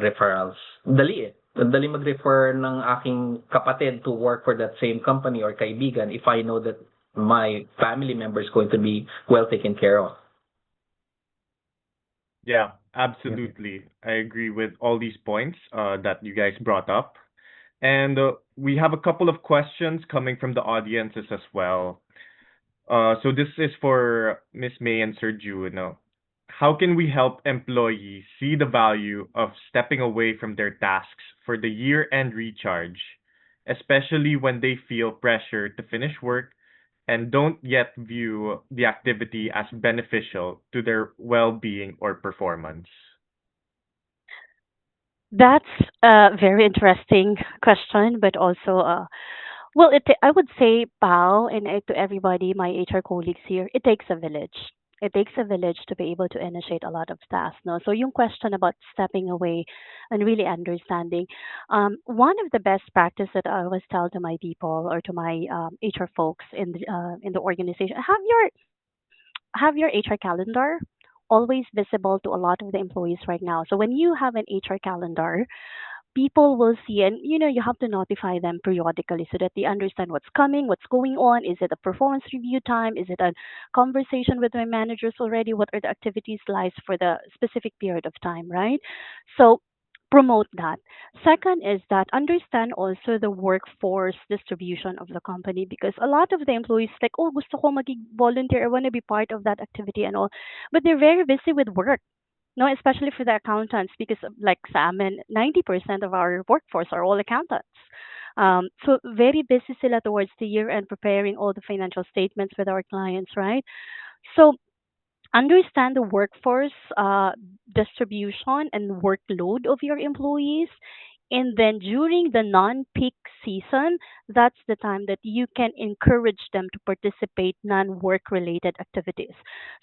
referrals. Dali eh. dali mag-refer ng aking kapatid to work for that same company or kaibigan if I know that my family member is going to be well taken care of. Yeah, Yeah. absolutely. I agree with all these points that you guys brought up. And we have a couple of questions coming from the audiences as well. So this is for Miss May and Sir Juno. How can we help employees see the value of stepping away from their tasks for the year-end recharge, especially when they feel pressure to finish work and don't yet view the activity as beneficial to their well-being or performance? That's a very interesting question, but also, well, I would say, Pao, and to everybody, my HR colleagues here, it takes a village. It takes a village to be able to initiate a lot of tasks. No, so yung question about stepping away and really understanding, one of the best practice that I always tell to my people or to my HR folks in the organization, have your HR calendar always visible to a lot of the employees right now. So when you have an HR calendar, people will see, and you have to notify them periodically so that they understand what's coming, what's going on. Is it a performance review time? Is it a conversation with my managers already? What are the activities lies for the specific period of time, right? So promote that. Second is that understand also the workforce distribution of the company, because a lot of the employees like, oh, gusto ko maging volunteer, I want to be part of that activity and all, but they're very busy with work. No, especially for the accountants, because like sa amin, 90% of our workforce are all accountants. So very busy sila towards the year and preparing all the financial statements with our clients, right? So understand the workforce distribution and workload of your employees. And then during the non-peak season, that's the time that you can encourage them to participate non-work related activities.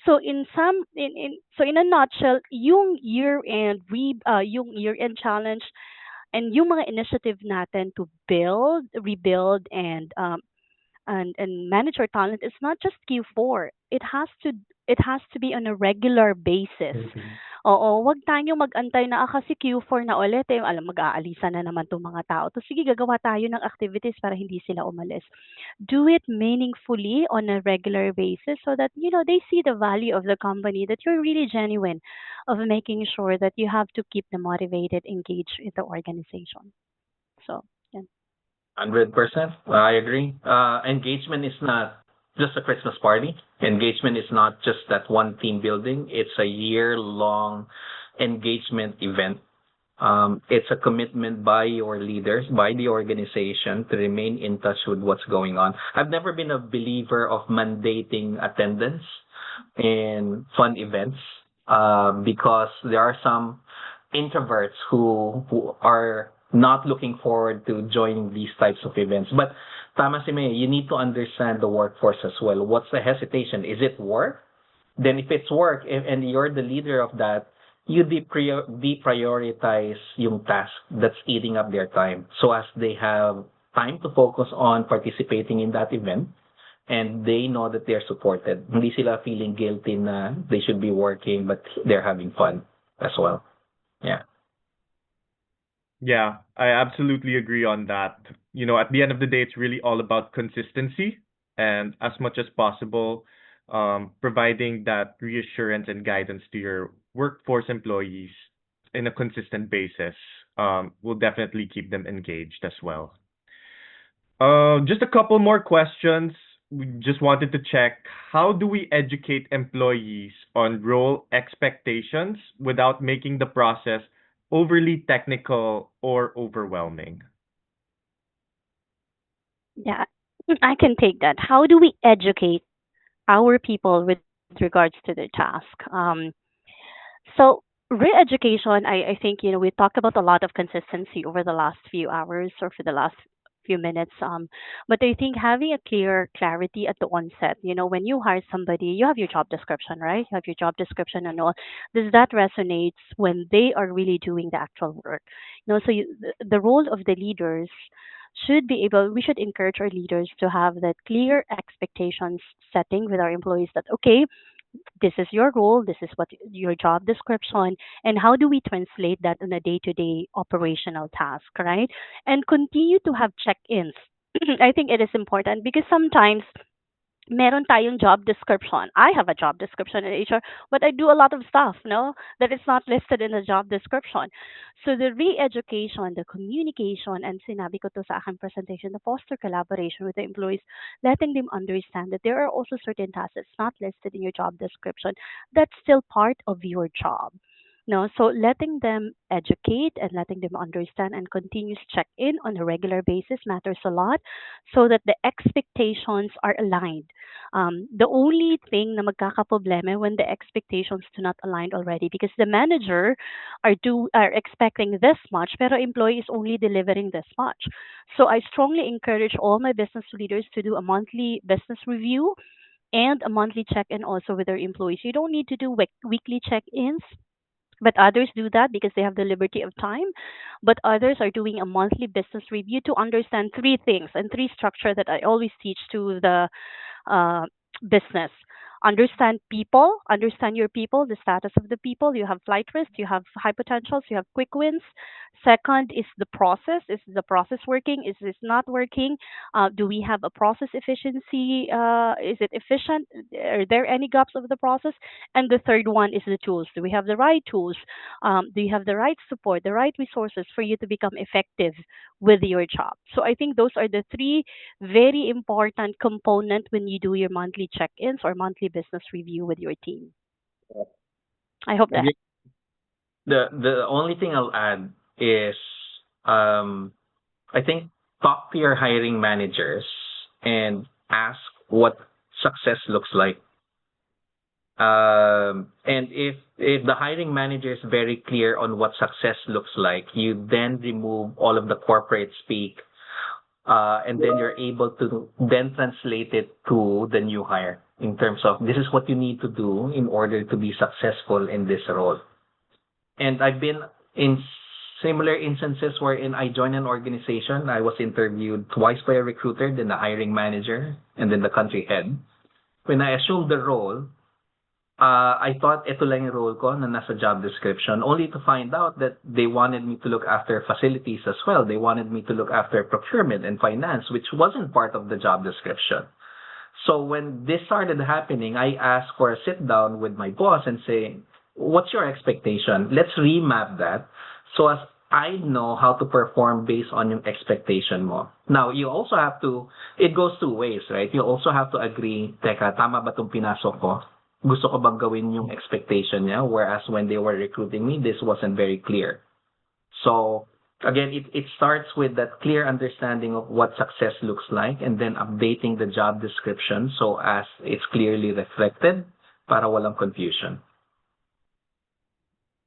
So in a nutshell, yung year-end challenge and yung mga initiative natin to build, rebuild, and manage our talent is not just Q4. It has to be on a regular basis. Maybe. Oo, wag tayong mag-antay na kasi Q4 na ulit eh, alam mag-aalisa na naman 'tong mga tao. To sige gagawa tayo ng activities para hindi sila umalis. Do it meaningfully on a regular basis so that they see the value of the company, that you're really genuine of making sure that you have to keep them motivated, engaged in the organization. So, yeah. 100%. I agree. Engagement is not just a Christmas party. Engagement is not just that one team building. It's a year-long engagement event. It's a commitment by your leaders, by the organization to remain in touch with what's going on. I've never been a believer of mandating attendance in fun events because there are some introverts who are not looking forward to joining these types of events. But tama si May, you need to understand the workforce as well. What's the hesitation? Is it work? Then if it's work and you're the leader of that, you deprioritize yung task that's eating up their time. So as they have time to focus on participating in that event, and they know that they're supported. Hindi sila feeling guilty na they should be working but they're having fun as well. Yeah. Yeah, I absolutely agree on that. At the end of the day, it's really all about consistency and as much as possible, providing that reassurance and guidance to your workforce employees in a consistent basis will definitely keep them engaged as well. Just a couple more questions. We just wanted to check, how do we educate employees on role expectations without making the process overly technical or overwhelming? Yeah, I can take that. How do we educate our people with regards to their task? So re-education, I think we talked about a lot of consistency over the last few hours or for the last few minutes. But I think having a clear clarity at the onset, when you hire somebody, you have your job description, right? You have your job description and all. Does that resonates when they are really doing the actual work? So the role of the leaders we should encourage our leaders to have that clear expectations setting with our employees that, okay, This is your role, this is what your job description, and how do we translate that on a day-to-day operational task, right? And continue to have check-ins. I think it is important because sometimes meron tayong job description. I have a job description in HR, but I do a lot of stuff, no, that is not listed in the job description. So the re-education, the communication, and sinabi ko to sa aking presentation, the foster collaboration with the employees, letting them understand that there are also certain tasks that's not listed in your job description that's still part of your job. No, so letting them educate and letting them understand and continuous check in on a regular basis matters a lot so that the expectations are aligned. The only thing na magkakaproblema when the expectations do not align already because the manager are expecting this much pero employee is only delivering this much. So I strongly encourage all my business leaders to do a monthly business review and a monthly check-in also with their employees. You don't need to do weekly check-ins, but others do that because they have the liberty of time. But others are doing a monthly business review to understand three things and three structure that I always teach to the uh, business. Understand people, understand your people, the status of the people. You have flight risk, you have high potentials, you have quick wins. Second is the process. Is the process working? Is this not working? Do we have a process efficiency? Is it efficient? Are there any gaps of the process? And the third one is the tools. Do we have the right tools? Do you have the right support, the right resources for you to become effective with your job? So I think those are the three very important component when you do your monthly check-ins or monthly business review with your team. I hope that. Agree. The only thing I'll add is um I think talk to your hiring managers and ask what success looks like. And if the hiring manager is very clear on what success looks like, you then remove all of the corporate speak, and then you're able to then translate it to the new hire in terms of this is what you need to do in order to be successful in this role. And I've been in similar instances wherein I joined an organization. I was interviewed twice by a recruiter, then the hiring manager, and then the country head. When I assumed the role, I thought ito lang yung role ko na nasa job description, only to find out that they wanted me to look after facilities as well. They wanted me to look after procurement and finance, which wasn't part of the job description. So when this started happening, I asked for a sit down with my boss and say, what's your expectation? Let's remap that so as I know how to perform based on yung expectation mo. Now, you also have to, it goes two ways, right? You also have to agree, teka, tama ba itong pinasok ko? Gusto ko bang gawin yung expectation niya? Whereas when they were recruiting me, this wasn't very clear. So again, it starts with that clear understanding of what success looks like and then updating the job description so as it's clearly reflected para walang confusion.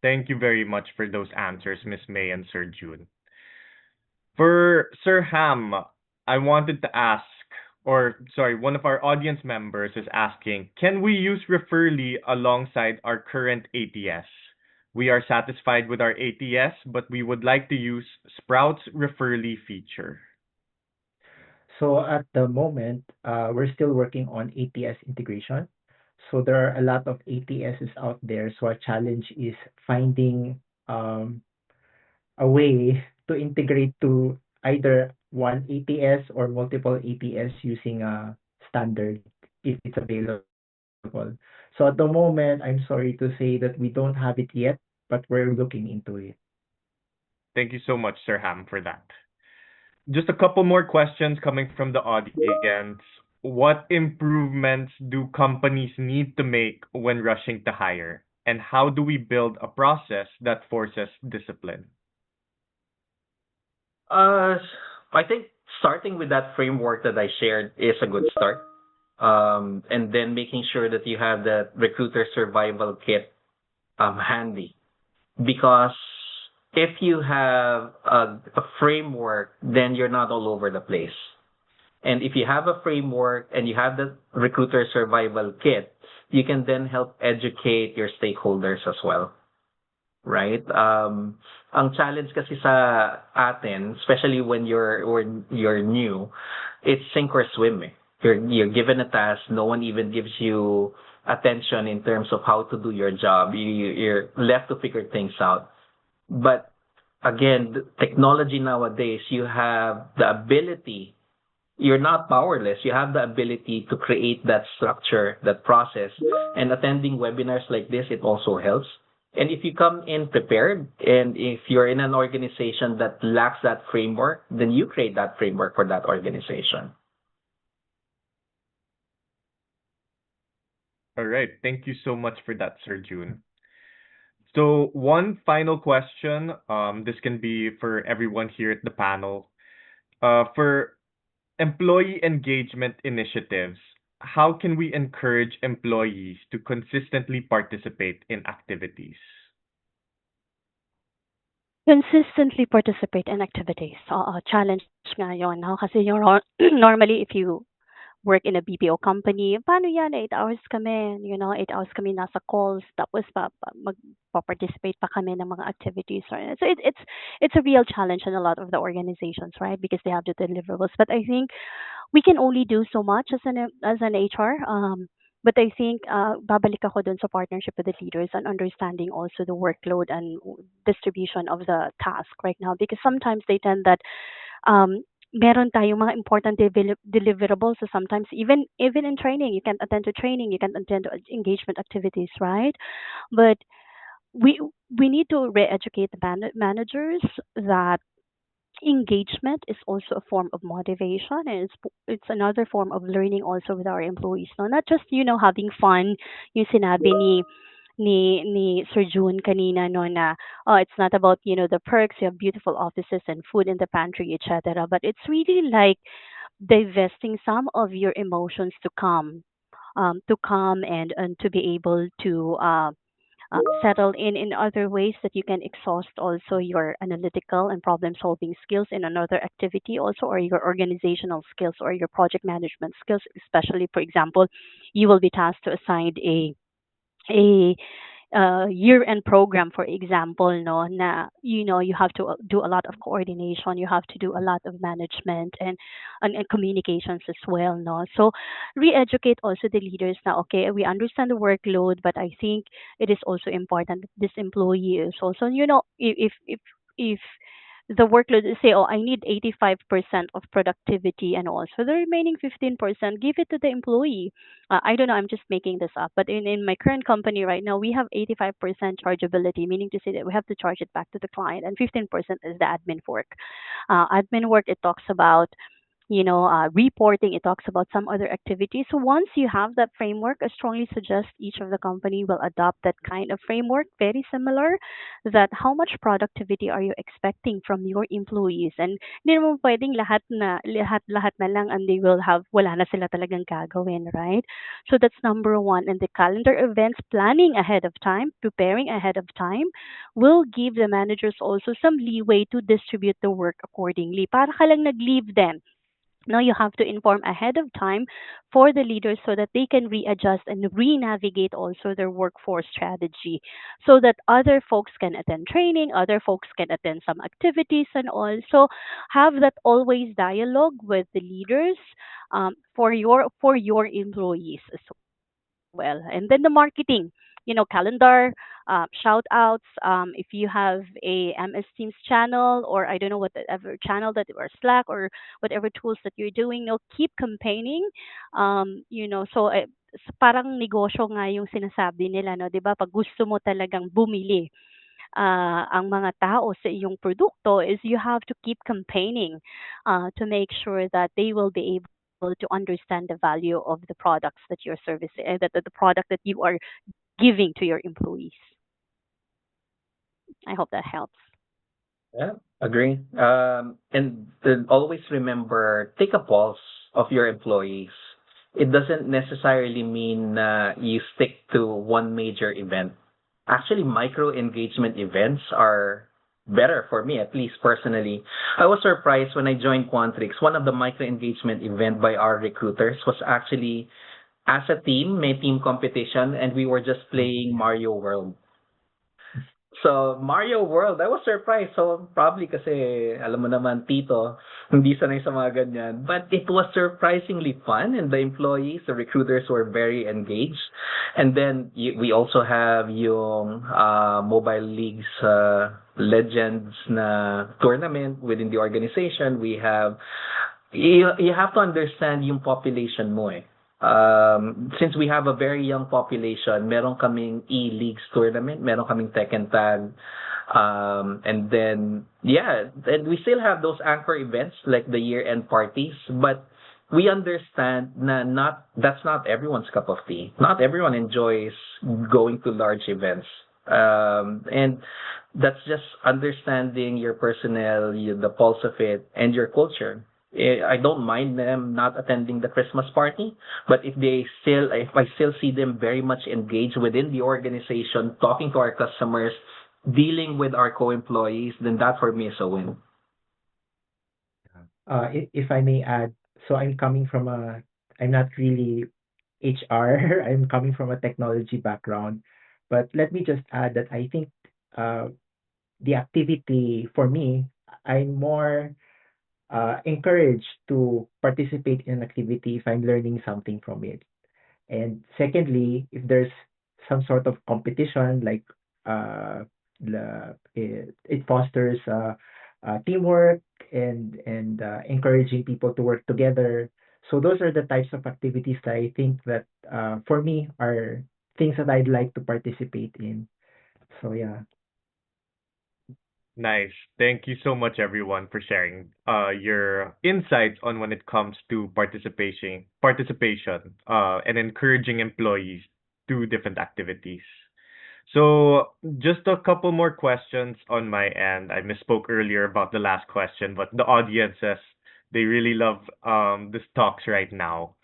Thank you very much for those answers, Miss May and Sir June. For Sir Ham, I wanted to ask, or sorry, one of our audience members is asking, can we use Referly alongside our current ATS? We are satisfied with our ATS, but we would like to use Sprout's Referly feature. So at the moment, we're still working on ATS integration. So there are a lot of ATSs out there. So our challenge is finding a way to integrate to either one ATS or multiple ATS using a standard if it's available. So at the moment, I'm sorry to say that we don't have it yet, but we're looking into it. Thank you so much, Sir Ham, for that. Just a couple more questions coming from the audience. What improvements do companies need to make when rushing to hire? And how do we build a process that forces discipline? Uh, I think starting with that framework that I shared is a good start. And then making sure that you have the recruiter survival kit handy. Because if you have a framework, then you're not all over the place. And if you have a framework and you have the recruiter survival kit, you can then help educate your stakeholders as well. Right? Ang challenge kasi sa atin, especially when you're new, it's sink or swim. Eh. you're given a task, no one even gives you attention in terms of how to do your job. You're left to figure things out. But again, the technology nowadays, you have the ability, you're not powerless. You have the ability to create that structure, that process. And attending webinars like this, it also helps. And if you come in prepared, and if you're in an organization that lacks that framework, then you create that framework for that organization. All right. Thank you so much for that, Sir June. So one final question. This can be for everyone here at the panel. For employee engagement initiatives, how can we encourage employees to consistently participate in activities? Consistently participate in activities. Challenge nga yun, no? Kasi yung normally if you work in a BPO company, paano yan? 8 hours kami, 8 hours kami nasa calls, tapos magpa-participate pa kami ng mga activities. Right? So it's a real challenge in a lot of the organizations, right? Because they have the deliverables. But I think we can only do so much as an HR. But I think babalik ako dun sa partnership with the leaders and understanding also the workload and distribution of the task right now because sometimes they tend that meron tayong mga important deliverables. So sometimes even in training, you can attend to training, you can attend to engagement activities, right? But we we need to re-educate the managers that engagement is also a form of motivation and it's another form of learning also with our employees, no, not just having fun. Yung sinabi ni Sir June kanina, no, na it's not about the perks. You have beautiful offices and food in the pantry, etc., but it's really like divesting some of your emotions to come and to be able to settle in other ways that you can exhaust also your analytical and problem solving skills in another activity also, or your organizational skills or your project management skills. Especially, for example, you will be tasked to assign a year-end program, for example, no, na you have to do a lot of coordination, you have to do a lot of management and communications as well, no. So re-educate also the leaders now. Okay, we understand the workload, but I think it is also important that this employee is also, if the workload is say, oh, I need 85% of productivity and also the remaining 15%, give it to the employee. I don't know, I'm just making this up, but in my current company right now, we have 85% chargeability, meaning to say that we have to charge it back to the client, and 15% is the admin work. Admin work, it talks about reporting, it talks about some other activities. So once you have that framework, I strongly suggest each of the company will adopt that kind of framework, very similar, that how much productivity are you expecting from your employees? And hindi naman pwedeng lahat na lang and they will have, wala na sila talagang gagawin, right? So that's number one. And the calendar events, planning ahead of time, preparing ahead of time, will give the managers also some leeway to distribute the work accordingly. Para ka lang nag-leave then. Now you have to inform ahead of time for the leaders so that they can readjust and re-navigate also their workforce strategy so that other folks can attend training, other folks can attend some activities and also have that always dialogue with the leaders for your employees as well. And then the marketing, calendar, shout outs. If you have a MS Teams channel or I don't know whatever channel that or Slack or whatever tools that you're doing, keep campaigning. So parang negosyo nga yung sinasabi nila, no, 'di ba? Pag gusto mo talagang bumili ang mga tao sa iyong produkto is you have to keep campaigning to make sure that they will be able to understand the value of the products that you're servicing, that the product that you are giving to your employees. I hope that helps. Yeah, agree. And then always remember, take a pulse of your employees. It doesn't necessarily mean you stick to one major event. Actually, micro engagement events are better for me, at least personally. I was surprised when I joined Quantrix. One of the micro engagement event by our recruiters was actually as a team, may team competition, and we were just playing Mario World. So, Mario World, I was surprised. So, probably kasi, alam mo naman, Tito, hindi sanay sa mga ganyan. But it was surprisingly fun, and the employees, the recruiters were very engaged. And then, we also have yung Mobile Leagues Legends na tournament within the organization. We have, you have to understand yung population mo eh. Since we have a very young population, meron kaming e-leagues tournament, meron kaming Tekken Tag, and then, yeah, and we still have those anchor events like the year-end parties, but we understand na that's not everyone's cup of tea. Not everyone enjoys going to large events. And that's just understanding your personnel, the pulse of it, and your culture. I don't mind them not attending the Christmas party, but if I still see them very much engaged within the organization, talking to our customers, dealing with our co-employees, then that for me is a win. If I may add, so I'm not really HR. I'm coming from a technology background, but let me just add that I think uh, the activity for me, I'm more encouraged to participate in an activity if I'm learning something from it. And secondly, if there's some sort of competition, like it fosters teamwork and encouraging people to work together. So those are the types of activities that I think that for me are things that I'd like to participate in. So yeah. Nice. Thank you so much, everyone, for sharing your insights on when it comes to participation, and encouraging employees to different activities. So, just a couple more questions on my end. I misspoke earlier about the last question, but the audiences, they really love this talks right now.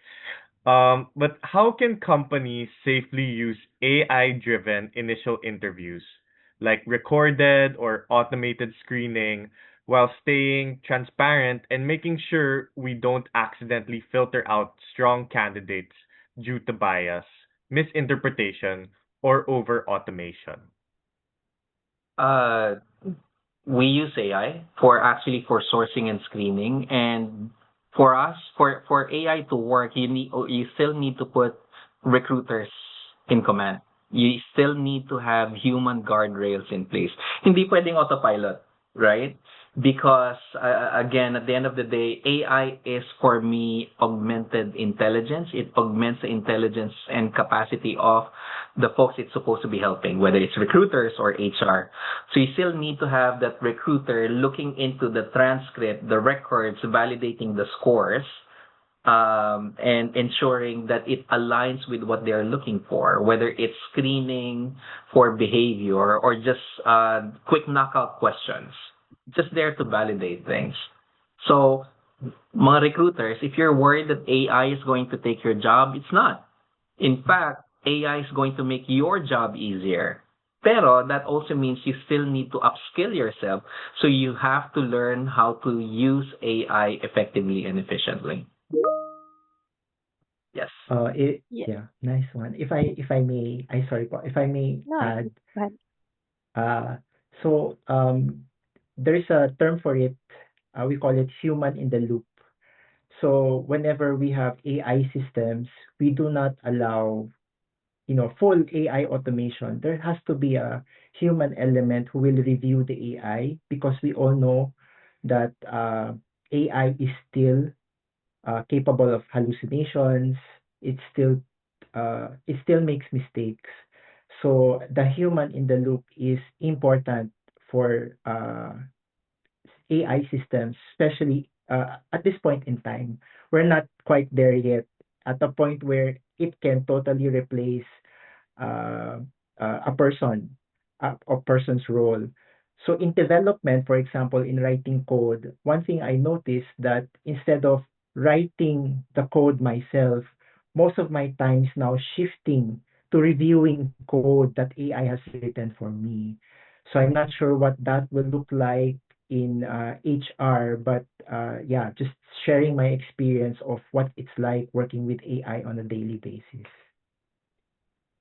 But how can companies safely use AI-driven initial interviews, like recorded or automated screening, while staying transparent and making sure we don't accidentally filter out strong candidates due to bias, misinterpretation, or over automation? Uh, we use AI for actually for sourcing and screening, and for us, for AI to work, you still need to put recruiters in command. You still need to have human guardrails in place. Hindi pwedeng autopilot, right? Because again, at the end of the day, AI is for me augmented intelligence. It augments the intelligence and capacity of the folks it's supposed to be helping, whether it's recruiters or HR. So you still need to have that recruiter looking into the transcript, the records, validating the scores, and ensuring that it aligns with what they're looking for, whether it's screening for behavior or just quick knockout questions, just there to validate things. So, mga recruiters, if you're worried that AI is going to take your job, it's not. In fact, AI is going to make your job easier. Pero that also means you still need to upskill yourself. So you have to learn how to use AI effectively and efficiently. Yes. Yeah. Yeah, nice one. If I may, I sorry po, if I may No, add, but uh, so there is a term for it. We call it human in the loop. So whenever we have AI systems, we do not allow, full AI automation. There has to be a human element who will review the AI, because we all know that AI is still capable of hallucinations. It still makes mistakes. So the human in the loop is important for AI systems, especially at this point in time. We're not quite there yet, at the point where it can totally replace uh, a person's role. So in development, for example, in writing code, one thing I noticed that instead of writing the code myself, most of my time is now shifting to reviewing code that AI has written for me. So I'm not sure what that will look like in HR, but yeah, just sharing my experience of what it's like working with AI on a daily basis.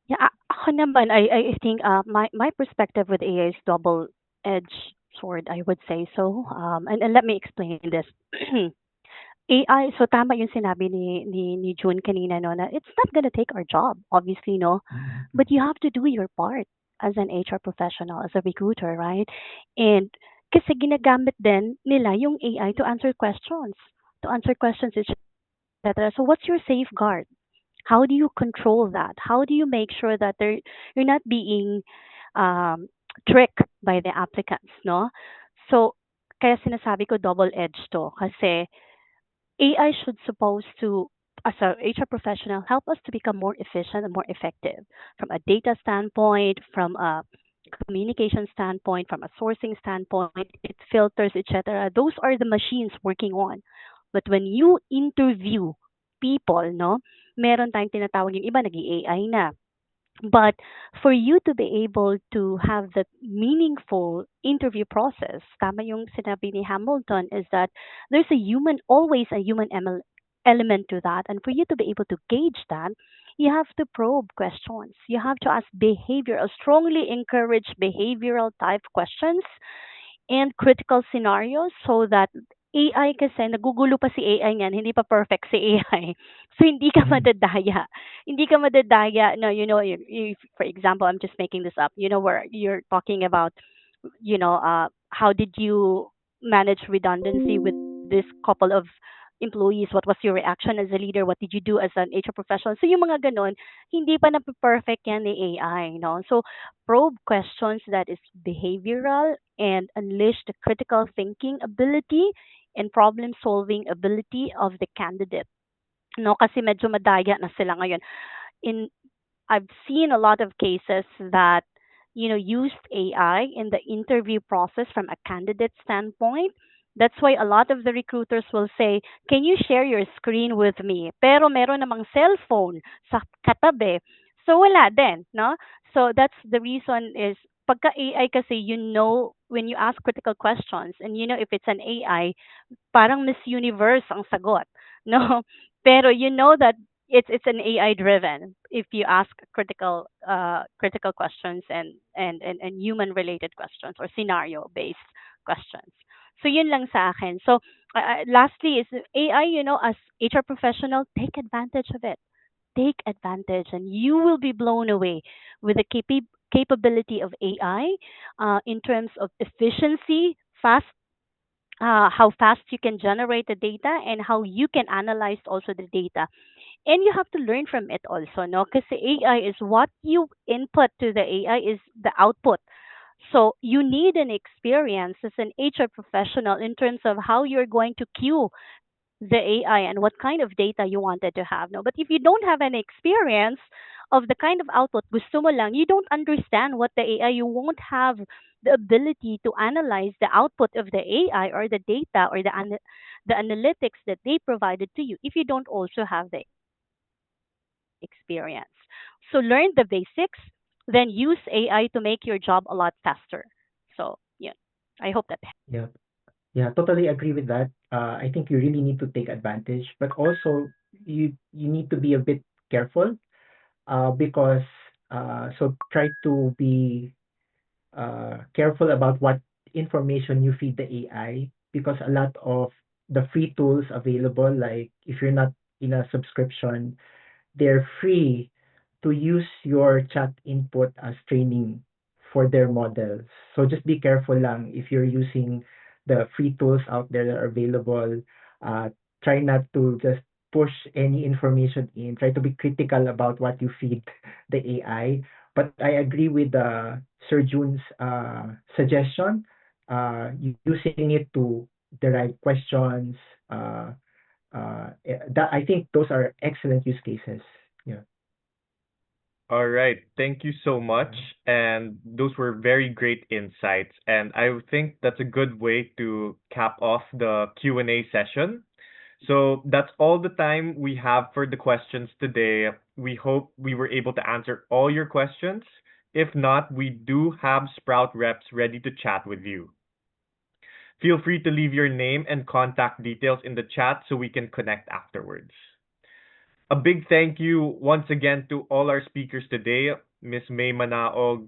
yeah, Ako naman, I think my perspective with AI is double-edged sword, I would say so. And let me explain this. AI, so tama yung sinabi ni June kanina, no, na it's not gonna take our job, obviously, no, but you have to do your part as an HR professional, as a recruiter, right? And kasi ginagamit din nila yung AI to answer questions, etc. So what's your safeguard? How do you control that? How do you make sure that you're not being um, tricked by the applicants, no? So, kaya sinasabi ko double-edged to kasi AI should supposed to, as a HR professional, help us to become more efficient and more effective from a data standpoint, from a communication standpoint, from a sourcing standpoint, it filters, etc. Those are the machines working on. But when you interview people, no, meron tayong tinatawag yung iba nag AI na. But for you to be able to have that meaningful interview process, tama yung sinabi ni Hamilton, is that there's always a human element to that. And for you to be able to gauge that, you have to probe questions. You have to ask behavioral, strongly encourage behavioral type questions and critical scenarios so that AI kasi nagugulo pa si AI niyan, hindi pa perfect si AI. So hindi ka Mhm. madadaya. Hindi ka madadaya. No, for example, I'm just making this up. You know where you're talking about, how did you manage redundancy with this couple of employees? What was your reaction as a leader? What did you do as an HR professional? So yung mga ganon, hindi pa na perfect yan ni AI, no? So probe questions that is behavioral and unleash the critical thinking ability and problem solving ability of the candidate. No, kasi medyo madaya na sila ngayon. In I've seen a lot of cases that used AI in the interview process from a candidate standpoint. That's why a lot of the recruiters will say, "Can you share your screen with me?" Pero meron namang cellphone sa katabi. So wala din, no? So that's the reason is pagka AI kasi when you ask critical questions and if it's an AI, parang Miss Universe ang sagot, no? Pero you know that it's an AI driven if you ask critical questions and human related questions or scenario based questions. So yun lang sa akin. So lastly is AI, as HR professional, take advantage of it. Take advantage and you will be blown away with the capability of AI in terms of efficiency, how fast you can generate the data and how you can analyze also the data, and you have to learn from it also, no, because the AI is what you input to the AI is the output. So you need an experience as an HR professional in terms of how you're going to cue the AI and what kind of data you wanted to have. No, but if you don't have any experience of the kind of output, gusto mo lang, you don't understand what the AI, you won't have the ability to analyze the output of the AI or the data or the analytics that they provided to you if you don't also have the experience. So learn the basics, then use AI to make your job a lot faster. So yeah, I hope that helps. Yeah. Yeah, totally agree with that. I think you really need to take advantage, but also you need to be a bit careful because so try to be careful about what information you feed the AI because a lot of the free tools available, like if you're not in a subscription, they're free to use your chat input as training for their models. So just be careful lang if you're using the free tools out there that are available. Uh, Try not to just push any information in. Try to be critical about what you feed the AI. But I agree with Sir June's suggestion. Using it to the right questions. That I think those are excellent use cases. Yeah. All right. Thank you so much. Yeah. And those were very great insights. And I would think that's a good way to cap off the Q&A session. So that's all the time we have for the questions today. We hope we were able to answer all your questions. If not, we do have Sprout reps ready to chat with you. Feel free to leave your name and contact details in the chat so we can connect afterwards. A big thank you once again to all our speakers today. Miss May Manaog,